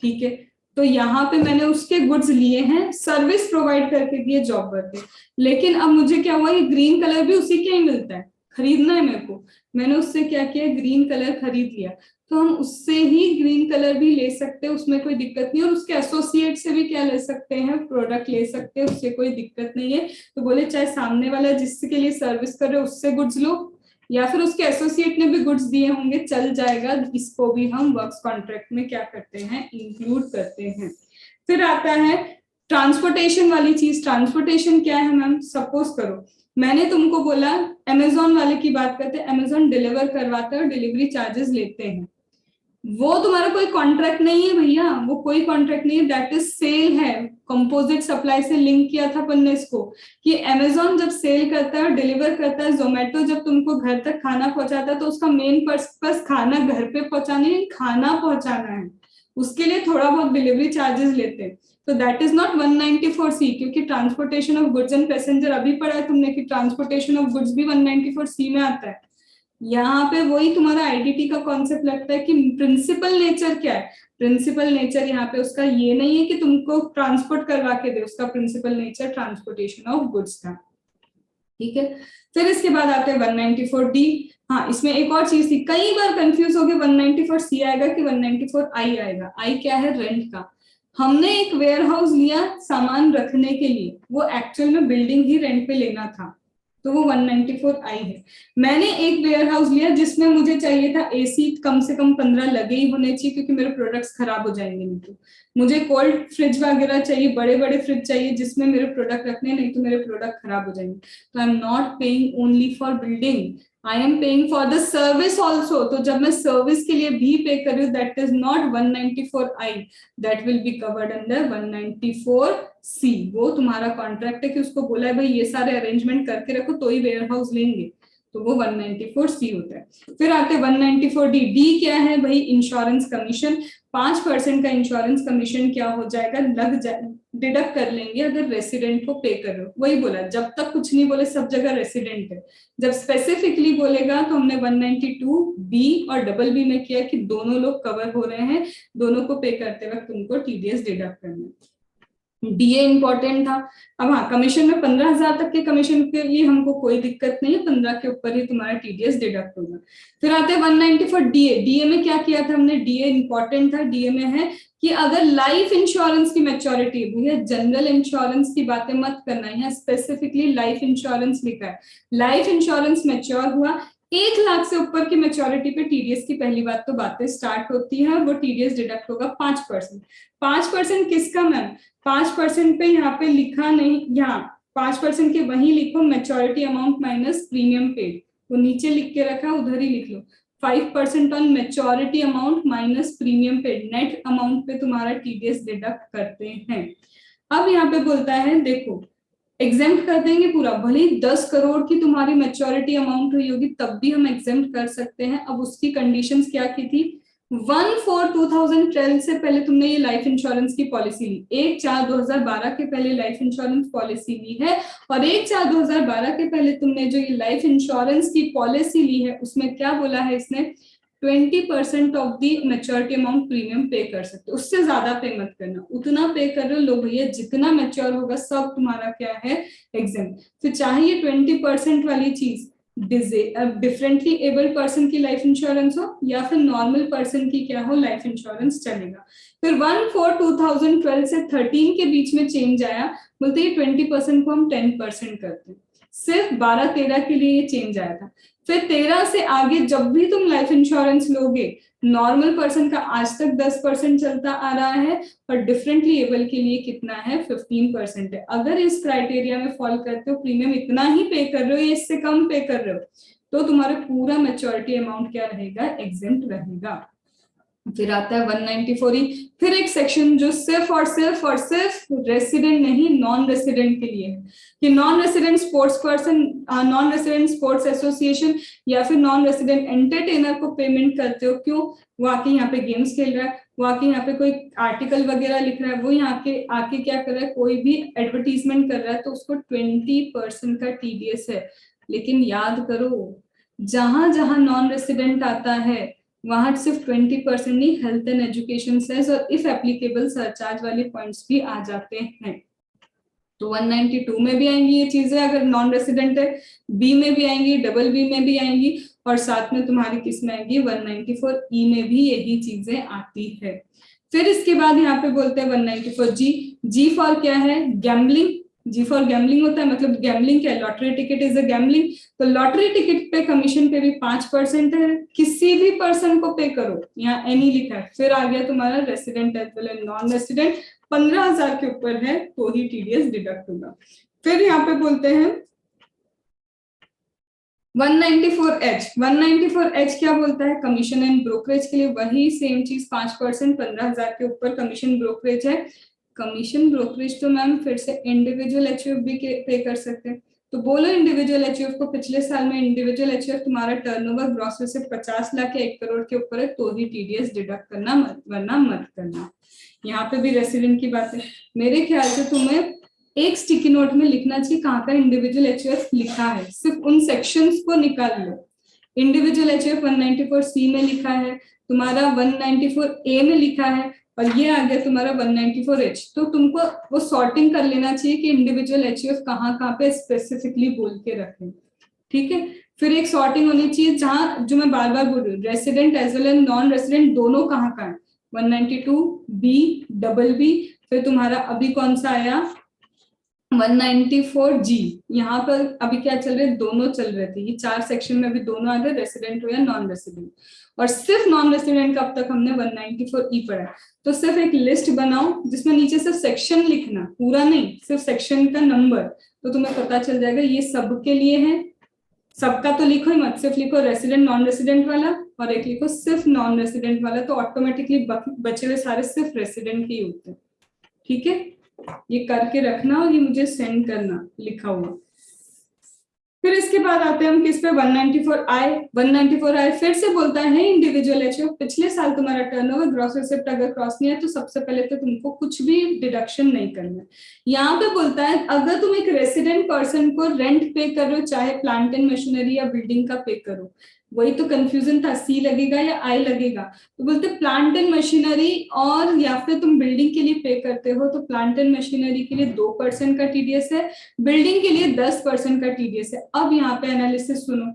ठीक है, तो यहाँ पे मैंने उसके गुड्स लिए हैं, सर्विस प्रोवाइड करके दिए, जॉब वर्क है। लेकिन अब मुझे क्या हुआ, ये ग्रीन कलर भी उसी के ही मिलता है, खरीदना है मेरे को, मैंने उससे क्या किया, ग्रीन कलर खरीद लिया, तो हम उससे ही ग्रीन कलर भी ले सकते हैं, उसमें कोई दिक्कत नहीं। और उसके एसोसिएट से भी क्या ले सकते हैं, प्रोडक्ट ले सकते हैं, उससे कोई दिक्कत नहीं है। तो बोले चाहे सामने वाला जिसके लिए सर्विस कर रहे हो उससे गुड्स लो, या फिर उसके एसोसिएट ने भी गुड्स दिए होंगे, चल जाएगा, इसको भी हम वर्क्स कॉन्ट्रैक्ट में क्या करते हैं, इंक्लूड करते हैं। फिर आता है ट्रांसपोर्टेशन वाली चीज। ट्रांसपोर्टेशन क्या है मैम, सपोज करो मैंने तुमको बोला, अमेजोन वाले की बात करते हैं, अमेजोन डिलीवर करवाता है और डिलीवरी चार्जेस लेते हैं, वो तुम्हारा कोई कॉन्ट्रैक्ट नहीं है भैया, वो कोई कॉन्ट्रैक्ट नहीं है, दैट इज सेल है। कंपोजिट सप्लाई से लिंक किया था अपन ने इसको, कि अमेजोन जब सेल करता है और डिलीवर करता है, जोमेटो जब तुमको घर तक खाना पहुंचाता है तो उसका मेन पर्पस खाना घर पे पहुंचाने, खाना पहुंचाना है, उसके लिए थोड़ा बहुत डिलीवरी चार्जेस लेते हैं। तो दैट इज नॉट 194C, क्योंकि transportation of goods and passenger अभी पढ़ा है तुमने कि ट्रांसपोर्टेशन ऑफ गुड्स भी 194C में आता है। यहाँ पे वही तुम्हारा आईडीटी का कॉन्सेप्ट लगता है कि प्रिंसिपल नेचर क्या है, प्रिंसिपल नेचर यहाँ पे उसका ये नहीं है कि तुमको ट्रांसपोर्ट करवा के दे, उसका principal nature transportation of goods था। ठीक है, फिर इसके बाद आते हैं 194D। हाँ, इसमें एक और चीज थी, कई बार कंफ्यूज हो गए, 194C आएगा कि 194I आएगा। आई क्या है, रेंट का। हमने एक वेयर हाउस लिया सामान रखने के लिए, वो एक्चुअल में बिल्डिंग ही रेंट पे लेना था, तो वो 194I है। मैंने एक वेयर हाउस लिया जिसमें मुझे चाहिए था एसी कम से कम 15 लगे ही होने चाहिए, क्योंकि मेरे प्रोडक्ट्स खराब हो जाएंगे नहीं तो। मुझे कोल्ड फ्रिज वगैरह चाहिए, बड़े बड़े फ्रिज चाहिए जिसमें मेरे प्रोडक्ट रखने, नहीं तो मेरे प्रोडक्ट खराब हो जाएंगे। तो I am not paying only for building, I am paying for the service also. तो जब मैं सर्विस के लिए भी पे कर रही हूँ, that is not 194I, that will be covered under 194C। वो तुम्हारा कॉन्ट्रैक्ट है कि उसको बोला है भाई ये सारे अरेंजमेंट करके रखो तो ही वेयर हाउस लेंगे, तो वो 194C होता है। फिर आते 194D। डी क्या है भाई, इंश्योरेंस कमीशन। 5% का इंश्योरेंस कमीशन क्या हो जाएगा, लग जाए, डिडक्ट कर लेंगे अगर रेसिडेंट को पे कर रहे हो। वही बोला, जब तक कुछ नहीं बोले सब जगह रेसिडेंट है, जब स्पेसिफिकली बोलेगा तो हमने 192B और डबल बी में किया कि दोनों लोग कवर हो रहे हैं, दोनों को पे करते वक्त तुमको टीडीएस डिडक्ट करना है। डीए इंपॉर्टेंट था। अब हाँ, कमीशन में 15,000 तक के कमीशन के लिए हमको कोई दिक्कत नहीं है, 15 के ऊपर ही तुम्हारा टीडीएस डिडक्ट होगा। फिर आते हैं 194 डीए। डीए में क्या किया था हमने, डीए इंपॉर्टेंट था। डीए में है कि अगर लाइफ इंश्योरेंस की मैच्योरिटी, भैया जनरल इंश्योरेंस की बातें मत करना, यहाँ स्पेसिफिकली लाइफ इंश्योरेंस लिखा है। लाइफ इंश्योरेंस मैच्योर हुआ, 1 लाख से ऊपर की मैच्योरिटी पे टीडीएस की पहली बात तो बातें स्टार्ट होती है, वो टीडीएस डिडक्ट होगा 5%। 5% किसका मैम, 5% पे यहाँ पे लिखा नहीं, यहाँ 5% के वही लिखो, maturity amount minus premium paid, वो नीचे लिख के रखा, उधर ही लिख लो। 5% on maturity amount minus premium paid, net amount पे तुम्हारा टीडीएस डिडक्ट करते हैं। अब यहाँ पे बोलता है देखो, एग्जेम्प्ट कर देंगे पूरा, भले ही 10 करोड़ की तुम्हारी मैच्योरिटी अमाउंट हुई होगी तब भी हम एग्जेम्प्ट कर सकते हैं। अब उसकी कंडीशंस क्या की थी, 1/4/2012 से पहले तुमने ये लाइफ इंश्योरेंस की पॉलिसी ली, 1/4/2012 के पहले लाइफ इंश्योरेंस पॉलिसी ली है, और 1/4/2012 के पहले तुमने जो ये लाइफ इंश्योरेंस की पॉलिसी ली है उसमें क्या बोला है इसने, 20% of the maturity amount premium पे कर सकते हो, उससे ज्यादा पे मत करना, उतना पे कर रहे हो लो भैया, जितना मैच्योर होगा सब तुम्हारा क्या है एग्जाम। फिर चाहे ये 20% वाली चीज डिफरेंटली एबल्ड पर्सन की लाइफ इंश्योरेंस हो या फिर नॉर्मल पर्सन की क्या हो लाइफ इंश्योरेंस चलेगा। फिर 1/4/2012 से 13 के बीच में चेंज आया, बोलते ये 20% को हम 10% करते हैं, सिर्फ 12-13 के लिए ये चेंज आया था। फिर 13 से आगे जब भी तुम लाइफ इंश्योरेंस लोगे, नॉर्मल पर्सन का आज तक 10% चलता आ रहा है, और डिफरेंटली एबल के लिए कितना है 15% है। अगर इस क्राइटेरिया में फॉल करते हो, प्रीमियम इतना ही पे कर रहे हो या इससे कम पे कर रहे हो, तो तुम्हारा पूरा मैच्योरिटी अमाउंट क्या रहेगा, एग्जेम्प्ट रहेगा। फिर आता है 194E, फिर एक सेक्शन जो सिर्फ और सिर्फ रेसिडेंट नहीं नॉन रेसिडेंट के लिए है, कि non resident sports person, non resident sports association या फिर नॉन रेसिडेंट एंटरटेनर को पेमेंट करते हो, क्यों, वो आके यहाँ पे गेम्स खेल रहा है, वो आके यहाँ पे कोई आर्टिकल वगैरह लिख रहा है, वो यहाँ के आके क्या कर रहा है, कोई भी एडवर्टीजमेंट कर रहा है, तो उसको 20% का टीडीएस है। लेकिन याद करो, जहां जहां नॉन रेसिडेंट आता है वहां सिर्फ 20% नहीं, हेल्थ एंड एजुकेशन सेस और इफ एप्लीकेबल सरचार्ज वाले पॉइंट्स भी आ जाते हैं। तो 192 में भी आएंगी ये चीजें अगर नॉन रेसिडेंट है, बी में भी आएंगी, डबल बी में भी आएंगी, और साथ में तुम्हारी किस में आएंगी 194E में भी यही चीजें आती है। फिर इसके बाद यहाँ पे बोलते हैं 194G, जी फॉर क्या है, गैम्बलिंग, जी फॉर गैम्बलिंग होता है, मतलब गैम्बलिंग क्या है, lottery ticket is a gambling, तो लॉटरी टिकट पे कमीशन पे भी 5% है, किसी भी पर्सन को पे करो, यहाँ एनी लिखा है। फिर आ गया तुम्हारा resident as well as non resident, 15,000 के ऊपर है तो ही टीडीएस डिडक्ट होगा। फिर यहाँ पे बोलते हैं 194H, 194H क्या बोलता है, कमीशन एंड ब्रोकरेज के लिए वही सेम चीज, 5%, 15,000 के ऊपर कमीशन ब्रोकरेज है। कमीशन ब्रोकरेज तो मैम फिर से इंडिविजुअल एचयूएफ भी पे कर सकते हैं, तो बोलो इंडिविजुअल एचयूएफ को, पिछले साल में इंडिविजुअल एचयूएफ तुम्हारा टर्नओवर ग्रॉस से 50 लाख या 1 करोड़ के ऊपर है तो ही टीडीएस डिडक्ट करना, मत वरना मत करना। यहाँ पे भी रेसिडेंट की बात है, मेरे ख्याल से तुम्हें एक स्टिकी नोट में लिखना चाहिए कहाँ का इंडिविजुअल एचयूएफ लिखा है, सिर्फ उन सेक्शंस को निकाल लो। इंडिविजुअल एचयूएफ 194C में लिखा है, तुम्हारा 194A में लिखा है, और ये आ गया तुम्हारा 194H, तो तुमको वो सॉर्टिंग कर लेना चाहिए कि इंडिविजुअल एचयूएफ कहाँ कहाँ पे स्पेसिफिकली बोल के रखें, ठीक है। फिर एक सॉर्टिंग होनी चाहिए जहां, जो मैं बार बार बोल रही हूँ, resident as well as non resident दोनों कहाँ का है, 192B, डबल बी, फिर तुम्हारा अभी कौन सा आया 194G, यहाँ पर अभी क्या चल रहे, दोनों चल रहे थे, ये 4 सेक्शन में अभी दोनों आ गए, रेसिडेंट हो या नॉन रेसिडेंट। और सिर्फ नॉन रेसिडेंट का अब तक हमने 194E पढ़ा, तो सिर्फ एक लिस्ट बनाओ जिसमें नीचे सिर्फ सेक्शन लिखना, पूरा नहीं, सिर्फ सेक्शन का नंबर, तो तुम्हें पता चल जाएगा ये सबके लिए है। सबका तो लिखो ही मत, सिर्फ लिखो रेसिडेंट नॉन रेसिडेंट वाला, और एक लिखो सिर्फ नॉन रेसिडेंट वाला, तो ऑटोमेटिकली बचे हुए सारे सिर्फ रेसिडेंट के ही होते हैं, ठीक है। ये करके रखना और ये मुझे सेंड करना लिखा हुआ। फिर इसके बाद आते हैं हम किस पे, 194I, 194I फिर से बोलता है इंडिविजुअल एचयूएफ, पिछले साल तुम्हारा टर्नओवर ग्रॉस रिसिप्ट अगर क्रॉस नहीं है तो सबसे पहले तो तुमको कुछ भी डिडक्शन नहीं करना है। यहाँ पे बोलता है अगर तुम एक रेसिडेंट पर्सन को रेंट पे कर रहे हो, चाहे प्लांट एंड मशीनरी या बिल्डिंग का पे करो, वही तो कंफ्यूजन था, सी लगेगा या आई लगेगा, तो बोलते प्लांट एंड मशीनरी और या फिर तुम बिल्डिंग के लिए पे करते हो तो प्लांट एंड मशीनरी के लिए 2% का टीडीएस है, बिल्डिंग के लिए 10% का टीडीएस है। अब यहाँ पे एनालिसिस सुनो,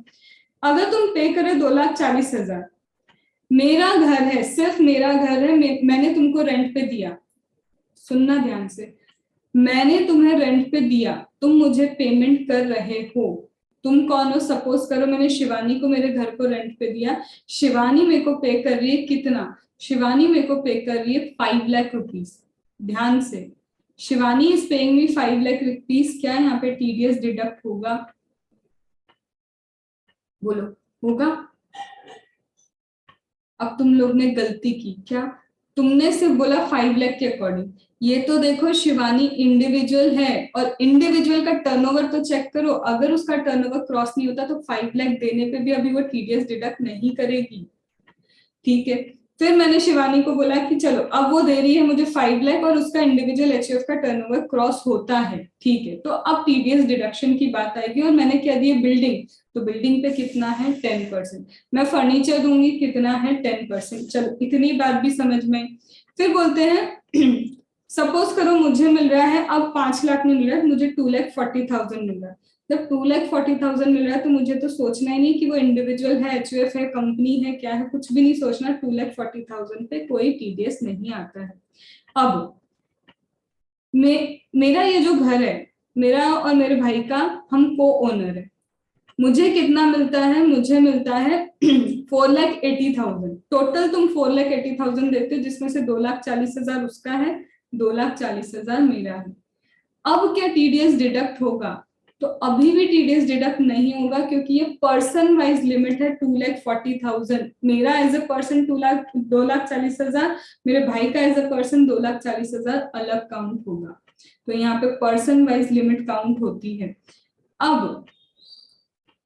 अगर तुम पे करे 2,40,000, मेरा घर है, सिर्फ मेरा घर है, मैंने तुमको रेंट पे दिया, सुनना ध्यान से, मैंने तुम्हें रेंट पे दिया, तुम मुझे पेमेंट कर रहे हो, तुम कौन हो, सपोज करो मैंने शिवानी को मेरे घर को रेंट पे दिया, शिवानी मेरे को पे कर रही है कितना, शिवानी मेरे को पे कर रही है 5 लाख रुपीज, ध्यान से, Shivani is paying me 5 lakh rupees, क्या यहाँ पे टीडीएस डिडक्ट होगा, बोलो होगा। अब तुम लोग ने गलती की क्या, तुमने सिर्फ बोला 5 लाख के अकॉर्डिंग। ये तो देखो शिवानी इंडिविजुअल है, और इंडिविजुअल का टर्नओवर तो चेक करो, अगर उसका टर्नओवर क्रॉस नहीं होता तो 5 लाख देने पे भी अभी वो टीडीएस डिडक्ट नहीं करेगी। ठीक है, फिर मैंने शिवानी को बोला कि चलो अब वो दे रही है मुझे 5 लाख और उसका इंडिविजुअल एचयूएफ का टर्नओवर क्रॉस होता है, ठीक है, तो अब टीडीएस डिडक्शन की बात आएगी। और मैंने क्या दिया, बिल्डिंग, तो बिल्डिंग पे कितना है 10%। मैं फर्नीचर दूंगी, कितना है 10%। चलो इतनी बात भी समझ में। फिर बोलते हैं सपोज करो मुझे मिल रहा है अब 5 लाख में मिल रहा है, मुझे 2,40,000 मिल रहा है। जब 2,40,000 मिल रहा है तो मुझे तो सोचना ही नहीं कि वो इंडिविजुअल है, एचयूएफ है, कंपनी है, क्या है, कुछ भी नहीं सोचना। 2,40,000 पे कोई टीडीएस नहीं आता है। अब मेरा ये जो घर है, मेरा और मेरे भाई का, हम को ओनर है। मुझे कितना मिलता है, मुझे मिलता है 4,80,000 टोटल। तुम 4,80,000 देते हो, जिसमें से 2,40,000 उसका है, 2,40,000 मेरा है। अब क्या टीडीएस डिडक्ट होगा? तो अभी भी टीडीएस डिडक्ट नहीं होगा, क्योंकि ये पर्सन वाइज लिमिट है 2,40,000। मेरा एज अ पर्सन 2,40,000, मेरे भाई का एज अ पर्सन 2,40,000 अलग काउंट होगा। तो यहाँ पे पर्सन वाइज लिमिट काउंट होती है। अब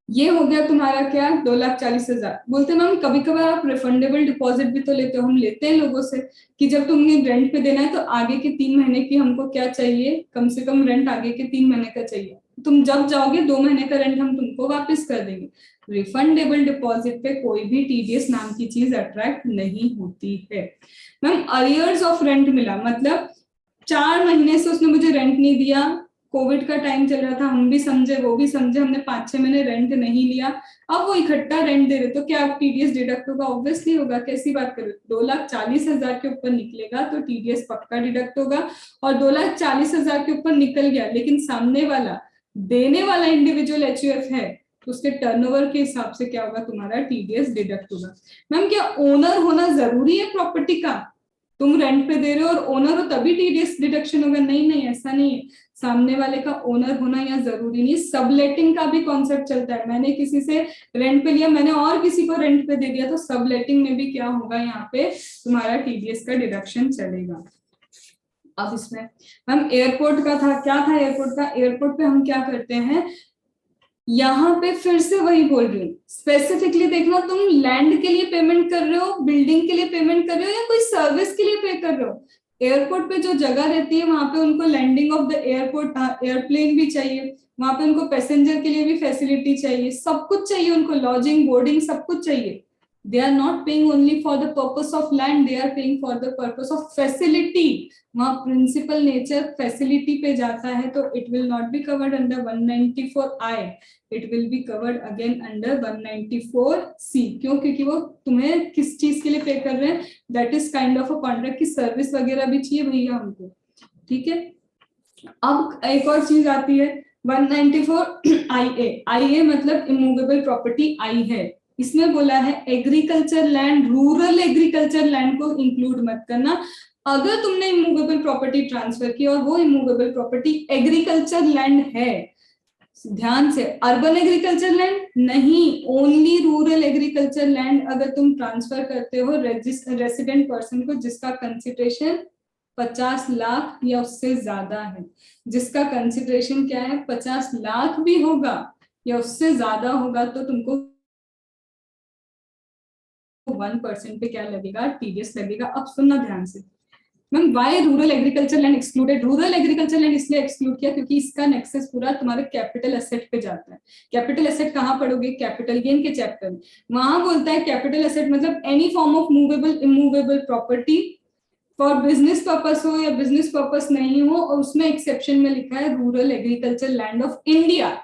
ये हो गया तुम्हारा क्या, 2,40,000। बोलते मैम कभी कभार आप रिफंडेबल डिपॉजिट भी तो लेते हो। हम लेते हैं लोगों से कि जब तुमने रेंट पे देना है तो आगे के 3 महीने की हमको क्या चाहिए, कम से कम रेंट आगे के 3 महीने का चाहिए। तुम जब जाओगे 2 महीने का रेंट हम तुमको वापस कर देंगे। रिफंडेबल डिपॉजिट पे कोई भी टीडीएस नाम की चीज अट्रैक्ट नहीं होती है। मैम अरियर्स ऑफ रेंट मिला, मतलब 4 महीने से उसने मुझे रेंट नहीं दिया, कोविड का टाइम चल रहा था, हम भी समझे वो भी समझे, हमने 5-6 महीने रेंट नहीं लिया, अब वो इकट्ठा रेंट दे रहे, तो क्या अब टीडीएस डिडक्ट होगा? ऑब्वियसली होगा। कैसी बात करो, 2,40,000 के ऊपर निकलेगा तो टीडीएस पक्का डिडक्ट होगा। और 2,40,000 के ऊपर निकल गया, लेकिन सामने वाला देने वाला इंडिविजुअल एचयूएफ है, तो उसके टर्नओवर के हिसाब से क्या होगा, तुम्हारा टीडीएस डिडक्ट होगा। मैम क्या ओनर होना जरूरी है प्रॉपर्टी का? तुम रेंट पे दे रहे हो और ओनर हो तभी टीडीएस डिडक्शन होगा? नहीं नहीं, ऐसा नहीं है। सामने वाले का ओनर होना यहाँ जरूरी नहीं। सबलेटिंग का भी कॉन्सेप्ट चलता है, मैंने किसी से रेंट पे लिया, मैंने और किसी को रेंट पे दे दिया, तो सबलेटिंग में भी क्या होगा, यहाँ पे तुम्हारा टीडीएस का डिडक्शन चलेगा। अब इसमें मैम एयरपोर्ट का था, क्या था एयरपोर्ट का? एयरपोर्ट पे हम क्या करते हैं, यहाँ पे फिर से वही बोल रही हूँ, स्पेसिफिकली देखना, तुम लैंड के लिए पेमेंट कर रहे हो, बिल्डिंग के लिए पेमेंट कर रहे हो, या कोई सर्विस के लिए पे कर रहे हो। एयरपोर्ट पे जो जगह रहती है वहां पे उनको landing of the airport airplane भी चाहिए, वहां पे उनको पैसेंजर के लिए भी फैसिलिटी चाहिए, सब कुछ चाहिए उनको, लॉजिंग बोर्डिंग सब कुछ चाहिए। they are not paying only for the purpose of land, they are paying for the purpose of facility। वहां प्रिंसिपल नेचर फैसिलिटी पे जाता है, तो it will not be covered under 194I, it will be covered again under 194C। क्यों? क्योंकि वो तुम्हें किस चीज के लिए पे कर रहे हैं, that is kind of a contract की सर्विस वगैरह भी चाहिए भैया हमको। ठीक है, अब एक और चीज आती है 194IA। IA मतलब इमूवेबल प्रॉपर्टी आई है, इसमें बोला है agriculture land, rural agriculture land को इंक्लूड मत करना। अगर तुमने इमूवेबल प्रॉपर्टी ट्रांसफर की और वो इमूवेबल प्रॉपर्टी एग्रीकल्चर लैंड है, ध्यान से, अर्बन एग्रीकल्चर लैंड नहीं, ओनली रूरल एग्रीकल्चर लैंड अगर तुम ट्रांसफर करते हो रेसिडेंट पर्सन को, जिसका कंसिडरेशन 50 लाख या उससे ज्यादा है, जिसका कंसिडरेशन क्या है 50 लाख भी होगा या उससे ज्यादा होगा, तो तुमको 1% पे क्या लगेगा, टीडीएस लगेगा। अब सुनना ध्यान से ma'am, why rural agriculture land excluded? Rural agriculture land इसलिए एक्सक्लूड किया क्योंकि इसका नेक्सस पूरा तुम्हारे कैपिटल एसेट पे जाता है। कैपिटल एसेट कहाँ पढ़ोगे, कैपिटल गेन के चैप्टर में। वहां बोलता है कैपिटल एसेट मतलब any form of movable immovable property for business purpose हो या बिजनेस पर्पस नहीं हो, और उसमें एक्सेप्शन में लिखा है rural agriculture land of India.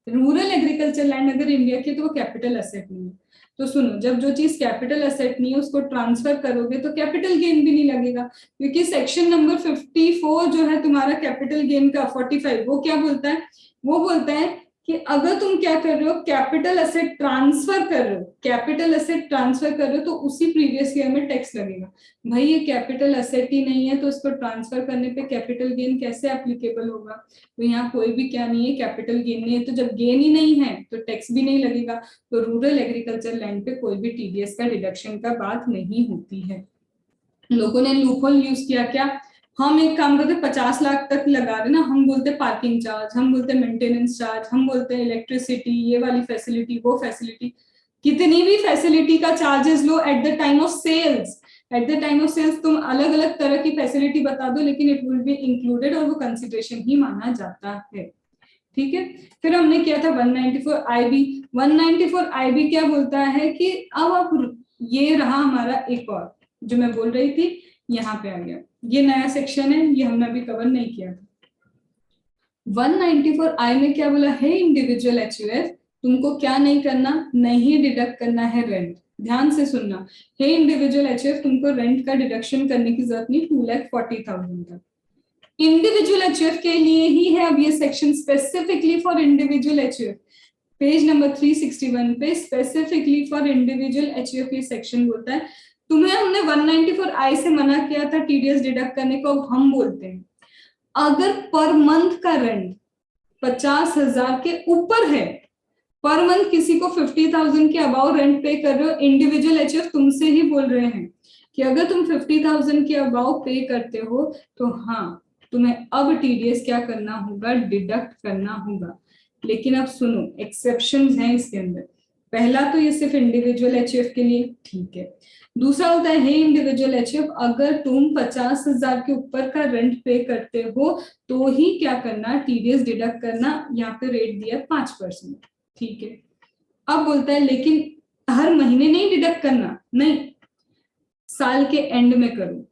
Rural agriculture land अगर इंडिया की तो वो कैपिटल एसेट नहीं है। तो सुनो, जब जो चीज कैपिटल एसेट नहीं है उसको ट्रांसफर करोगे तो कैपिटल गेन भी नहीं लगेगा, क्योंकि सेक्शन नंबर 54 जो है तुम्हारा कैपिटल गेन का 45, वो क्या बोलता है, वो बोलता है कि अगर तुम क्या कर रहे हो, कैपिटल एसेट ट्रांसफर कर रहे हो, कैपिटल एसेट ट्रांसफर कर रहे हो, तो उसी प्रीवियस ईयर में टैक्स लगेगा। भाई ये कैपिटल एसेट ही नहीं है तो इसको ट्रांसफर करने पे कैपिटल गेन कैसे एप्लीकेबल होगा? तो यहाँ कोई भी क्या नहीं है, कैपिटल गेन नहीं है, तो जब गेन ही नहीं है तो टैक्स भी नहीं लगेगा। तो रूरल एग्रीकल्चर लैंड पे कोई भी टीडीएस का डिडक्शन का बात नहीं होती है। लोगों ने लूपहोल यूज किया क्या, हम एक काम करते 50 लाख तक लगा रहे ना, हम बोलते पार्किंग चार्ज, हम बोलते मेंटेनेंस चार्ज, हम बोलते हैं इलेक्ट्रिसिटी, ये वाली फैसिलिटी, वो फैसिलिटी, कितनी भी फैसिलिटी का चार्जेस लो at the time of sales, at the time of sales तुम अलग अलग तरह की फैसिलिटी बता दो, लेकिन इट विल बी इंक्लूडेड और वो कंसिडरेशन ही माना जाता है। ठीक है, फिर हमने किया था 194 आईबी। 194 आईबी क्या बोलता है कि अब आप, ये रहा हमारा एक और जो मैं बोल रही थी, यहाँ पे आ गया, ये नया सेक्शन है, ये हमने अभी कवर नहीं किया था। 194 आई में क्या बोला है, इंडिविजुअल एचयूएफ तुमको क्या नहीं करना, नहीं डिडक्ट करना है रेंट। ध्यान से सुनना, हे इंडिविजुअल एचयूएफ तुमको रेंट का डिडक्शन करने की जरूरत नहीं 2,40,000 तक। इंडिविजुअल एचयूएफ के लिए ही है अब ये section, specifically for individual HUF. Page number 361 पे स्पेसिफिकली फॉर इंडिविजुअल एचयूएफ ये सेक्शन बोलता है। तुम्हें हमने 194 आई से मना किया था टीडीएस डिडक्ट करने को, अब हम बोलते हैं अगर पर मंथ का रेंट 50,000 के ऊपर है, पर मंथ किसी को 50,000 के अबाउ रेंट पे कर रहे हो, इंडिविजुअल एचयूएफ तुमसे ही बोल रहे हैं कि अगर तुम 50,000 के अबाउ पे करते हो तो हाँ तुम्हें अब टीडीएस क्या करना होगा, डिडक्ट करना होगा। लेकिन अब सुनो, एक्सेप्शंस हैं इसके अंदर। पहला तो ये सिर्फ इंडिविजुअल एचयूएफ के लिए, ठीक है। दूसरा होता है इंडिविजुअल एचयूएफ अगर तुम 50,000 के ऊपर का रेंट पे करते हो तो ही क्या करना, टीडीएस डिडक्ट करना। यहाँ पे रेट दिया 5%, ठीक है। अब बोलता है लेकिन हर महीने नहीं डिडक्ट करना, नहीं, साल के एंड में करो।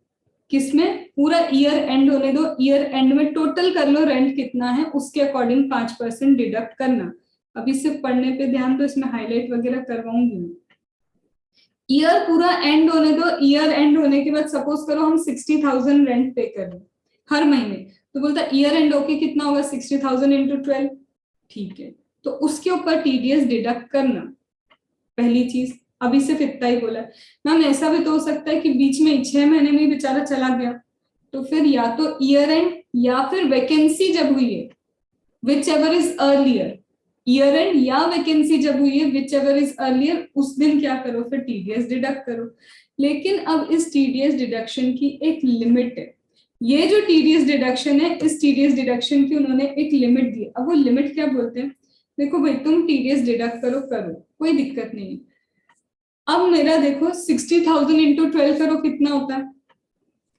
किसमें, पूरा ईयर एंड होने दो, ईयर एंड में टोटल कर लो रेंट कितना है उसके अकॉर्डिंग 5% डिडक्ट करना। अभी सिर्फ पढ़ने पे ध्यान दो, इसमें हाईलाइट वगैरह करवाऊंगी। ईयर पूरा एंड होने दो, ईयर एंड होने के बाद सपोज करो हम 60,000 रेंट पे कर रहे हर महीने, तो बोलता ईयर एंड होके कितना होगा 60,000 इंटू 12, ठीक है। तो उसके ऊपर टीडीएस डिडक्ट करना, पहली चीज। अभी सिर्फ इतना ही बोला। मैम ऐसा भी तो हो सकता है कि बीच में 6 महीने में बेचारा चला गया, तो फिर या तो ईयर एंड या फिर वैकेंसी जब हुई है, which ever is earlier, year and या वैकेंसी जब हुई है विच एवर इज अर्लियर, उस दिन क्या करो, फिर टीडीएस डिडक्ट करो। लेकिन अब इस टीडीएस डिडक्शन की एक लिमिट है। ये जो टीडीएस डिडक्शन है, इस टीडीएस डिडक्शन की उन्होंने एक लिमिट दी। अब वो लिमिट क्या बोलते हैं, देखो भाई तुम टीडीएस डिडक्ट करो करो, कोई दिक्कत नहीं है। अब मेरा देखो 60,000 इंटू 12 करो, कितना होता है,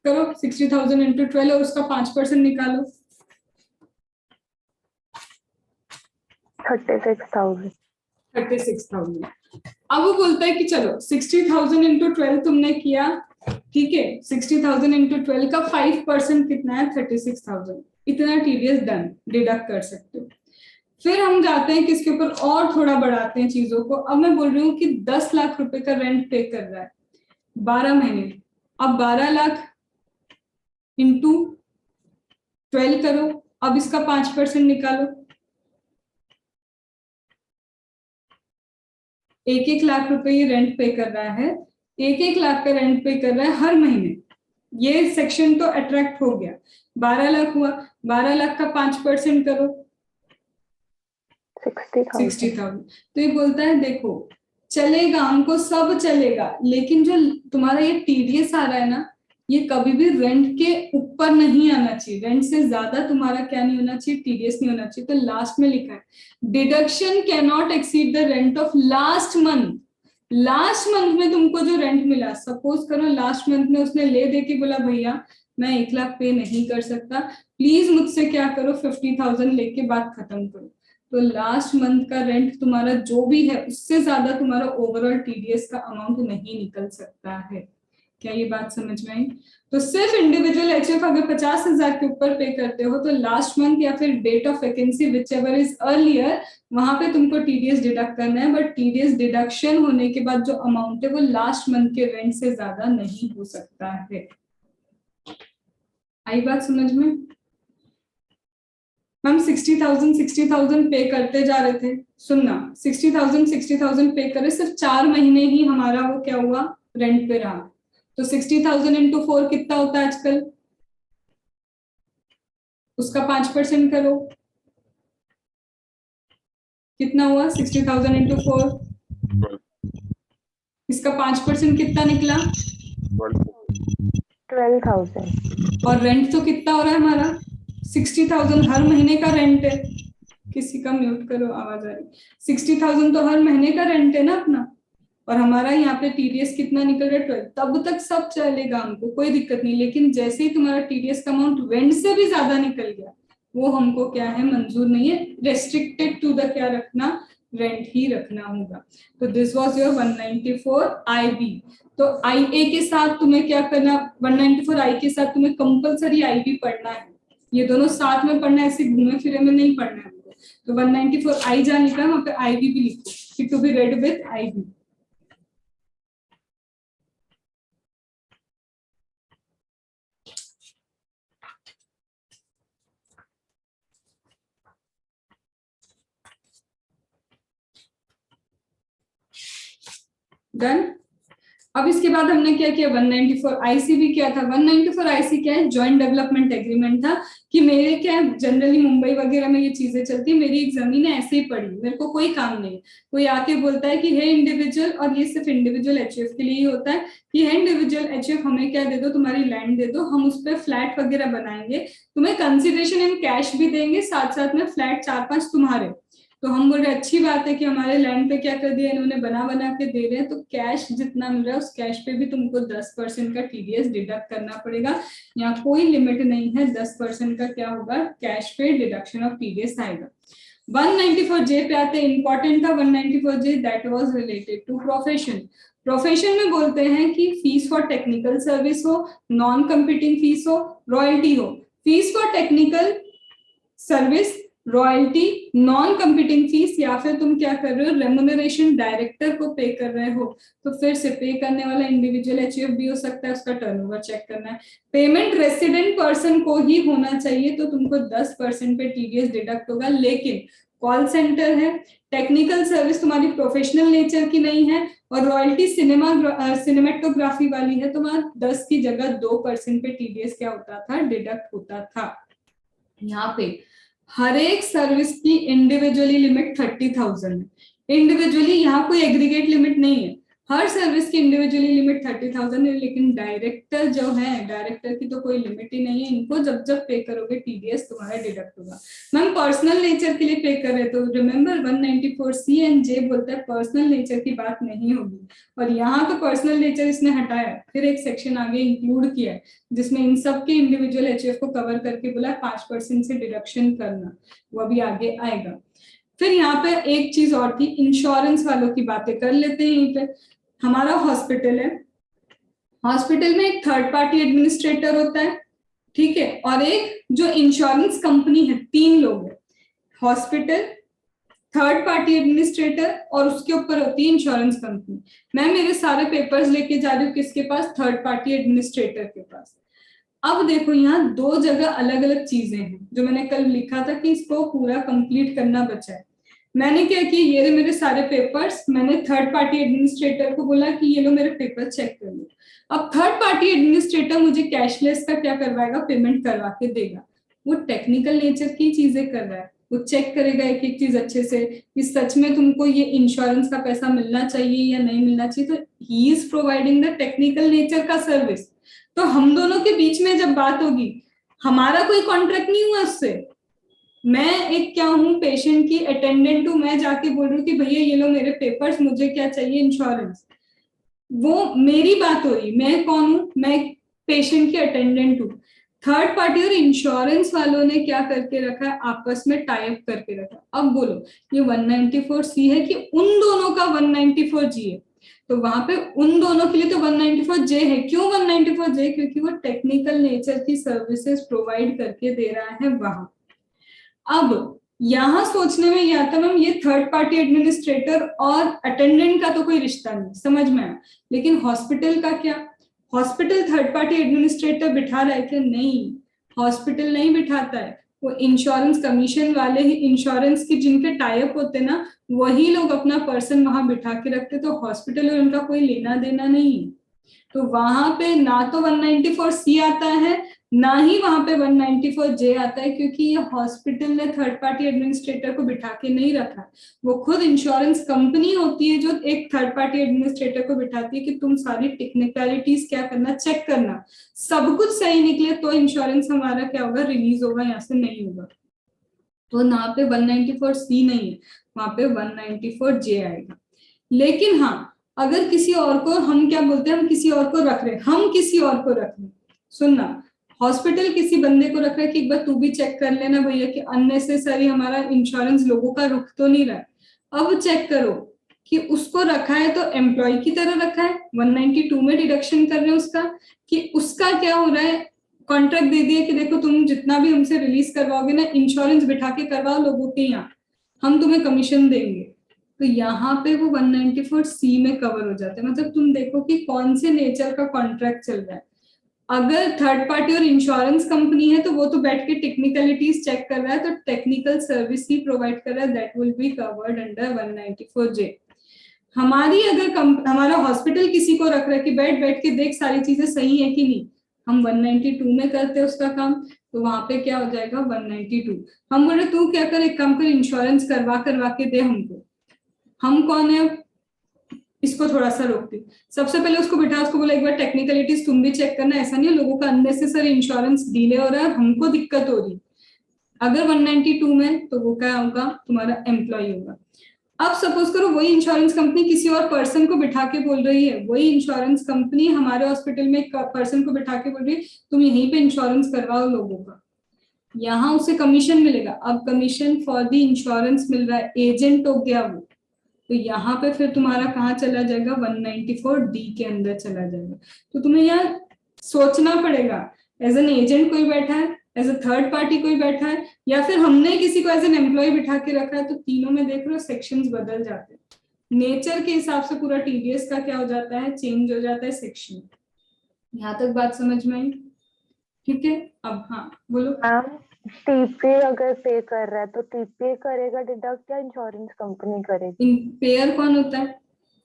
करो 60,000 इंटू 12 और उसका 5% निकालो, 36,000। 36,000। अब वो बोलता है कि चलो 60,000 इंटू 12 तुमने किया, ठीक है। 60,000 इंटू 12 का 5% कितना है, 36,000। इतना टीडीएस डन, डिडक्ट कर सकते हो। फिर हम जाते हैं किसके ऊपर, और थोड़ा बढ़ाते हैं चीजों को। अब मैं बोल रही हूँ कि 10 लाख रुपए का रेंट पे कर रहा है 12 महीने। अब 12 लाख इंटू 12 करो, अब इसका 5% निकालो, 1-1 लाख रुपए ये रेंट पे कर रहा है, 1-1 लाख का रेंट पे कर रहा है हर महीने। ये सेक्शन तो अट्रैक्ट हो गया, 12 लाख हुआ, 12 लाख का 5% करो, 60,000। तो ये बोलता है देखो चलेगा, हमको सब चलेगा, लेकिन जो तुम्हारा ये टीडीएस आ रहा है ना, ये कभी भी रेंट के ऊपर नहीं आना चाहिए, रेंट से ज्यादा तुम्हारा क्या नहीं होना चाहिए, टीडीएस नहीं होना चाहिए। तो लास्ट में लिखा है deduction can not exceed the rent of last month. Last month में तुमको जो रेंट मिला, सपोज करो लास्ट मंथ में उसने ले दे के बोला भैया मैं 1 लाख पे नहीं कर सकता, प्लीज मुझसे क्या करो 50,000 लेके बात खत्म करो। तो लास्ट मंथ का रेंट तुम्हारा जो भी है उससे ज्यादा तुम्हारा ओवरऑल टीडीएस का अमाउंट नहीं निकल सकता है। क्या ये बात समझ में आई? तो सिर्फ इंडिविजुअल एचएफ अगर 50,000 के ऊपर पे करते हो तो लास्ट मंथ या फिर date of vacancy whichever is earlier, वहां पे तुमको टीडीएस डिडक्ट करना है। बट टीडीएस डिडक्शन होने के बाद जो अमाउंट है वो लास्ट मंथ के रेंट से ज्यादा नहीं हो सकता है। आई बात समझ में? हम 60,000 पे करते जा रहे थे, सुनना 60,000 पे करे, सिर्फ 4 महीने ही हमारा वो क्या हुआ, रेंट पे रहा। तो 60,000 इंटू 4 कितना होता है आजकल, उसका 5% करो, कितना हुआ 60,000 इंटू 4, इसका 5% कितना निकला, 12,000। और रेंट तो कितना हो रहा है हमारा? 60,000 हर महीने का रेंट है। किसी का म्यूट करो, आवाज आ रही। 60,000 तो हर महीने का रेंट है ना अपना। और हमारा यहाँ पे टीडीएस कितना निकल रहा है? 12। तब तक सब चलेगा, हमको कोई दिक्कत नहीं। लेकिन जैसे ही तुम्हारा टीडीएस का अमाउंट रेंट से भी ज्यादा निकल गया, वो हमको क्या है, मंजूर नहीं है। रेस्ट्रिक्टेड टू द क्या रखना, रेंट ही रखना होगा। तो दिस वाज योर 194 आईबी। तो आई ए के साथ तुम्हें क्या करना, 194 आई के साथ तुम्हें कंपलसरी आईबी पढ़ना है। ये दोनों साथ में पढ़ना है, ऐसे घूमे फिरे में नहीं पढ़ना है हमको। तो 194 आई जहाँ लिखा है वहां पे आईबी भी लिखो, to be read with IB. Done. अब इसके बाद हमने क्या किया, 194 आईसी भी क्या था? 194 आईसी क्या है? जॉइंट डेवलपमेंट एग्रीमेंट था कि मेरे क्या जनरली मुंबई वगैरह में ये चीजें चलती है, मेरी एक जमीन है ऐसे ही पड़ी, मेरे को कोई काम नहीं। कोई आके बोलता है कि हे इंडिविजुअल, और ये सिर्फ इंडिविजुअल एचयूएफ के लिए ही होता है कि हे इंडिविजुअल एचयूएफ हमें क्या दे दो, तुम्हारी लैंड दे दो, हम उस पर फ्लैट वगैरह बनाएंगे, तुम्हें कंसिडरेशन इन कैश भी देंगे, साथ साथ में फ्लैट 4-5 तुम्हारे। तो हम बोल रहे अच्छी बात है कि हमारे लैंड पे क्या कर दिया इन्होंने, बना बना के दे रहे हैं, तो कैश जितना मिल रहा है उस कैश पे भी तुमको 10% का टीडीएस डिडक्ट करना पड़ेगा। यहाँ कोई लिमिट नहीं है, 10% का क्या होगा, कैश पे डिडक्शन ऑफ टीडीएस आएगा। 194 पे आते हैं, इंपॉर्टेंट था 194 that was related to profession. Profession में बोलते हैं कि फीस फॉर टेक्निकल सर्विस हो, नॉन कंपीटिंग फीस हो, रॉयल्टी हो। Fees for technical service, royalty, non competing fees, या फिर तुम क्या कर रहे हो, रेमुनरेशन डायरेक्टर को पे कर रहे हो, तो फिर से पे करने वाला इंडिविजुअल एचयूएफ भी हो सकता है, उसका टर्नओवर चेक करना है। पेमेंट रेसिडेंट पर्सन को ही होना चाहिए, तो तुमको 10% पे टीडीएस डिडक्ट होगा। लेकिन कॉल सेंटर है, टेक्निकल सर्विस तुम्हारी प्रोफेशनल नेचर की नहीं है, और रॉयल्टी सिनेमेटोग्राफी वाली है, तुम्हारा 10 की जगह 2% पे टीडीएस क्या होता था, डिडक्ट होता था। यहाँ पे हर एक सर्विस की इंडिविजुअली लिमिट 30,000 है। इंडिविजुअली यहाँ कोई एग्रीगेट लिमिट नहीं है, हर सर्विस की इंडिविजुअली लिमिट 30,000 है। लेकिन डायरेक्टर जो है, डायरेक्टर की तो कोई लिमिट ही नहीं है, इनको जब जब पे करोगे टीडीएस तुम्हारा डिडक्ट होगा। मैम पर्सनल नेचर के लिए पे कर रहे तो रिमेंबर 194C एंड जे बोलता है पर्सनल नेचर की बात नहीं होगी, और यहाँ तो पर्सनल नेचर इसने हटाया, फिर एक सेक्शन आगे इंक्लूड किया है जिसमें इन सब के इंडिविजुअल एचयूएफ को कवर करके बोला 5% से डिडक्शन करना, वो अभी आगे आएगा। फिर यहाँ पे एक चीज और थी, इंश्योरेंस वालों की बातें कर लेते हैं। यहीं पे हमारा हॉस्पिटल है, हॉस्पिटल में एक थर्ड पार्टी एडमिनिस्ट्रेटर होता है, ठीक है, और एक जो इंश्योरेंस कंपनी है, 3 लोग हैं, हॉस्पिटल, थर्ड पार्टी एडमिनिस्ट्रेटर, और उसके ऊपर होती है इंश्योरेंस कंपनी। मैं मेरे सारे पेपर्स लेके जा रही हूँ किसके पास, थर्ड पार्टी एडमिनिस्ट्रेटर के पास। अब देखो यहाँ 2 जगह अलग अलग चीजें हैं, जो मैंने कल लिखा था कि इसको पूरा कंप्लीट करना बचा है। मैंने क्या किया, ये मेरे सारे पेपर्स, मैंने थर्ड पार्टी एडमिनिस्ट्रेटर को बोला कि ये लो मेरे पेपर चेक कर लो। अब थर्ड पार्टी एडमिनिस्ट्रेटर मुझे कैशलेस का क्या करवाएगा, पेमेंट करवा के देगा। वो टेक्निकल नेचर की चीजें कर रहा है, वो चेक करेगा एक एक चीज अच्छे से कि सच में तुमको ये इंश्योरेंस का पैसा मिलना चाहिए या नहीं मिलना चाहिए। तो he is providing the technical nature का सर्विस। तो हम दोनों के बीच में जब बात होगी, हमारा कोई कॉन्ट्रैक्ट नहीं हुआ उससे, मैं एक क्या हूँ, पेशेंट की अटेंडेंट हूँ, मैं जाके बोल रही हूँ कि भैया ये लो मेरे पेपर्स, मुझे क्या चाहिए, इंश्योरेंस। वो मेरी बात हो रही, मैं कौन हूँ, मैं पेशेंट की अटेंडेंट हूँ। थर्ड पार्टी और इंश्योरेंस वालों ने क्या करके रखा है, आपस में टाई अप करके रखा। अब बोलो ये 194C है कि उन दोनों का 194G है? तो वहां पे उन दोनों के लिए तो 194J है। क्यों 194J? क्योंकि वो टेक्निकल नेचर की सर्विसेज प्रोवाइड करके दे रहा है वहां। अब यहां सोचने में यह आता, मैम ये थर्ड पार्टी एडमिनिस्ट्रेटर और अटेंडेंट का तो कोई रिश्ता नहीं, समझ में आया। लेकिन हॉस्पिटल का क्या, हॉस्पिटल थर्ड पार्टी एडमिनिस्ट्रेटर बिठा रहा है क्या? नहीं, हॉस्पिटल नहीं बिठाता है, वो इंश्योरेंस कमीशन वाले ही, इंश्योरेंस की जिनके टाइप होते ना, वही लोग अपना पर्सन वहां बिठा के रखते, तो हॉस्पिटल और उनका कोई लेना देना नहीं है। तो वहां पे ना तो 194C आता है, ना ही वहां पे 194J आता है, क्योंकि ये हॉस्पिटल ने थर्ड पार्टी एडमिनिस्ट्रेटर को बिठा के नहीं रखा। वो खुद इंश्योरेंस कंपनी होती है जो एक थर्ड पार्टी एडमिनिस्ट्रेटर को बिठाती है कि तुम सारी टेक्निकलिटीज क्या करना, चेक करना, सब कुछ सही निकले तो इंश्योरेंस हमारा क्या होगा, रिलीज होगा, यहाँ से नहीं होगा। तो ना पे 194C नहीं है, वहां पे 194J आएगा। लेकिन हाँ, अगर किसी और को, हम क्या बोलते हैं, हम किसी और को रख रहे हैं, हम किसी और को रख रहे हैं, सुनना, हॉस्पिटल किसी बंदे को रख रहा है कि एक बार तू भी चेक कर लेना भैया कि अननेसेसरी हमारा इंश्योरेंस लोगों का रुक तो नहीं रहा है। अब चेक करो कि उसको रखा है तो एम्प्लॉय की तरह रखा है, 192 में डिडक्शन कर रहे हैं उसका, कि उसका क्या हो रहा है, कॉन्ट्रैक्ट दे दिया कि देखो तुम जितना भी हमसे रिलीज करवाओगे ना, इंश्योरेंस बिठा के करवाओ लोगों के यहाँ, हम तुम्हें कमीशन देंगे। तो यहाँ पे वो 194C में कवर हो जाते हैं। मतलब तुम देखो कि कौन से नेचर का कॉन्ट्रैक्ट चल रहा है। अगर थर्ड पार्टी और इंश्योरेंस कंपनी है तो वो तो बैठ के टेक्निकलिटीज चेक कर रहा है, तो टेक्निकल सर्विस ही प्रोवाइड कर रहा है, that will be covered under 194J। हमारी अगर हमारा हॉस्पिटल किसी को रख रहा है कि बैठ बैठ के देख सारी चीजें सही है कि नहीं, हम 192 में करते हैं उसका काम, तो वहां पे क्या हो जाएगा 192। हम बोले तू क्या कर, एक काम कर, इंश्योरेंस करवा के दे हमको। हम कौन है, इसको थोड़ा सा रोकते, सबसे पहले उसको बिठा, उसको बोला एक बार टेक्निकलिटीज तुम भी चेक करना, ऐसा नहीं है लोगों का अननेसेसरी इंश्योरेंस डिले हो रहा है और हमको दिक्कत हो रही। अगर 192 में तो वो क्या होगा, तुम्हारा एम्प्लॉय होगा। अब सपोज करो वही इंश्योरेंस कंपनी किसी और पर्सन को बिठा के बोल रही है, वही इंश्योरेंस कंपनी हमारे हॉस्पिटल में एक पर्सन को बिठा के बोल रही है तुम यहीं पे इंश्योरेंस करवाओ लोगों का, यहाँ उसे कमीशन मिलेगा। अब कमीशन फॉर द इंश्योरेंस मिल रहा है, एजेंट हो गया वो, तो यहाँ पे फिर तुम्हारा कहाँ चला जाएगा, 194D के अंदर चला जाएगा। तो तुम्हें यहाँ सोचना पड़ेगा, एज एन एजेंट कोई बैठा है, एज अ थर्ड पार्टी कोई बैठा है, या फिर हमने किसी को एज एन एम्प्लॉय बिठा के रखा है। तो तीनों में देख रहे हो सेक्शंस बदल जाते हैं, नेचर के हिसाब से पूरा टीडीएस का क्या हो जाता है, चेंज हो जाता है सेक्शन। यहाँ तक बात समझ में आई? ठीक है, अब हाँ बोलो। टीपीए अगर पे कर रहा है तो टीपीए करेगा डिडक्ट या इंश्योरेंस कंपनी करेगी? पेयर कौन होता है,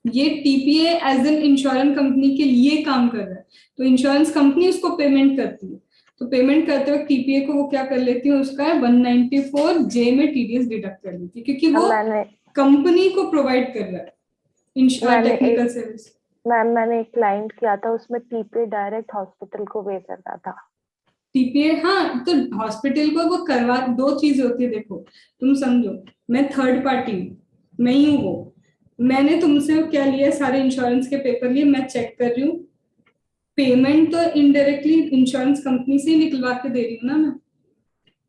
ये TPA as an insurance company के लिए काम कर रहा है, तो इंश्योरेंस कंपनी उसको पेमेंट करती है। तो पेमेंट करते वक्त टीपीए को वो क्या कर लेती है, उसका 194J में टीडीएस डिडक्ट कर लेती है, क्योंकि वो कंपनी को प्रोवाइड कर रहा है टेक्निकल सर्विस। मैंने एक क्लाइंट किया था, उसमें टीपीए डायरेक्ट हॉस्पिटल को पे कर रहा था। टीपीए, हाँ, तो हॉस्पिटल को वो करवा, दो चीज होती है, देखो तुम समझो, मैं थर्ड पार्टी हूँ, मैं ही हूँ वो, मैंने तुमसे क्या लिया, सारे इंश्योरेंस के पेपर लिए, मैं चेक कर रही हूँ, पेमेंट तो इनडायरेक्टली इंश्योरेंस कंपनी से ही निकलवा के दे रही हूँ ना मैं।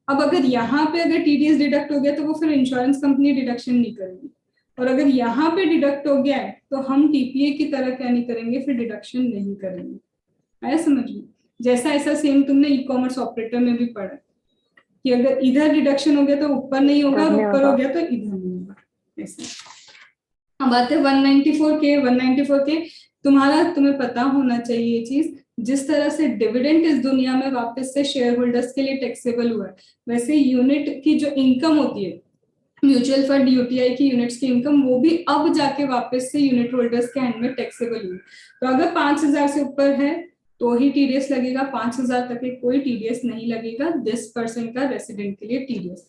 अब अगर यहाँ पे अगर टीडीएस डिडक्ट हो गया तो वो फिर इंश्योरेंस कंपनी डिडक्शन नहीं करेगी, और अगर यहाँ पे डिडक्ट हो गया है तो हम टीपीए की तरह क्या नहीं करेंगे, फिर डिडक्शन नहीं करेंगे। आया समझ में? जैसा ऐसा सेम तुमने ई कॉमर्स ऑपरेटर में भी पढ़ा कि अगर इधर डिडक्शन हो गया तो ऊपर नहीं होगा, और ऊपर हो गया तो इधर नहीं होगा, ऐसा। अब आते 194K। 194K तुम्हें पता होना चाहिए ये चीज, जिस तरह से डिविडेंड इस दुनिया में वापस से शेयर होल्डर्स के लिए टैक्सेबल हुआ है, वैसे यूनिट की जो इनकम होती है, म्यूचुअल फंड यूटीआई की यूनिट्स की इनकम, वो भी अब जाके वापस से यूनिट होल्डर्स के हैंड में टैक्सेबल हुई। तो अगर 5000 से ऊपर है तो ही टीडीएस लगेगा, 5000 तक कोई टीडीएस नहीं लगेगा 10% का रेसिडेंट के लिए टीडीएस।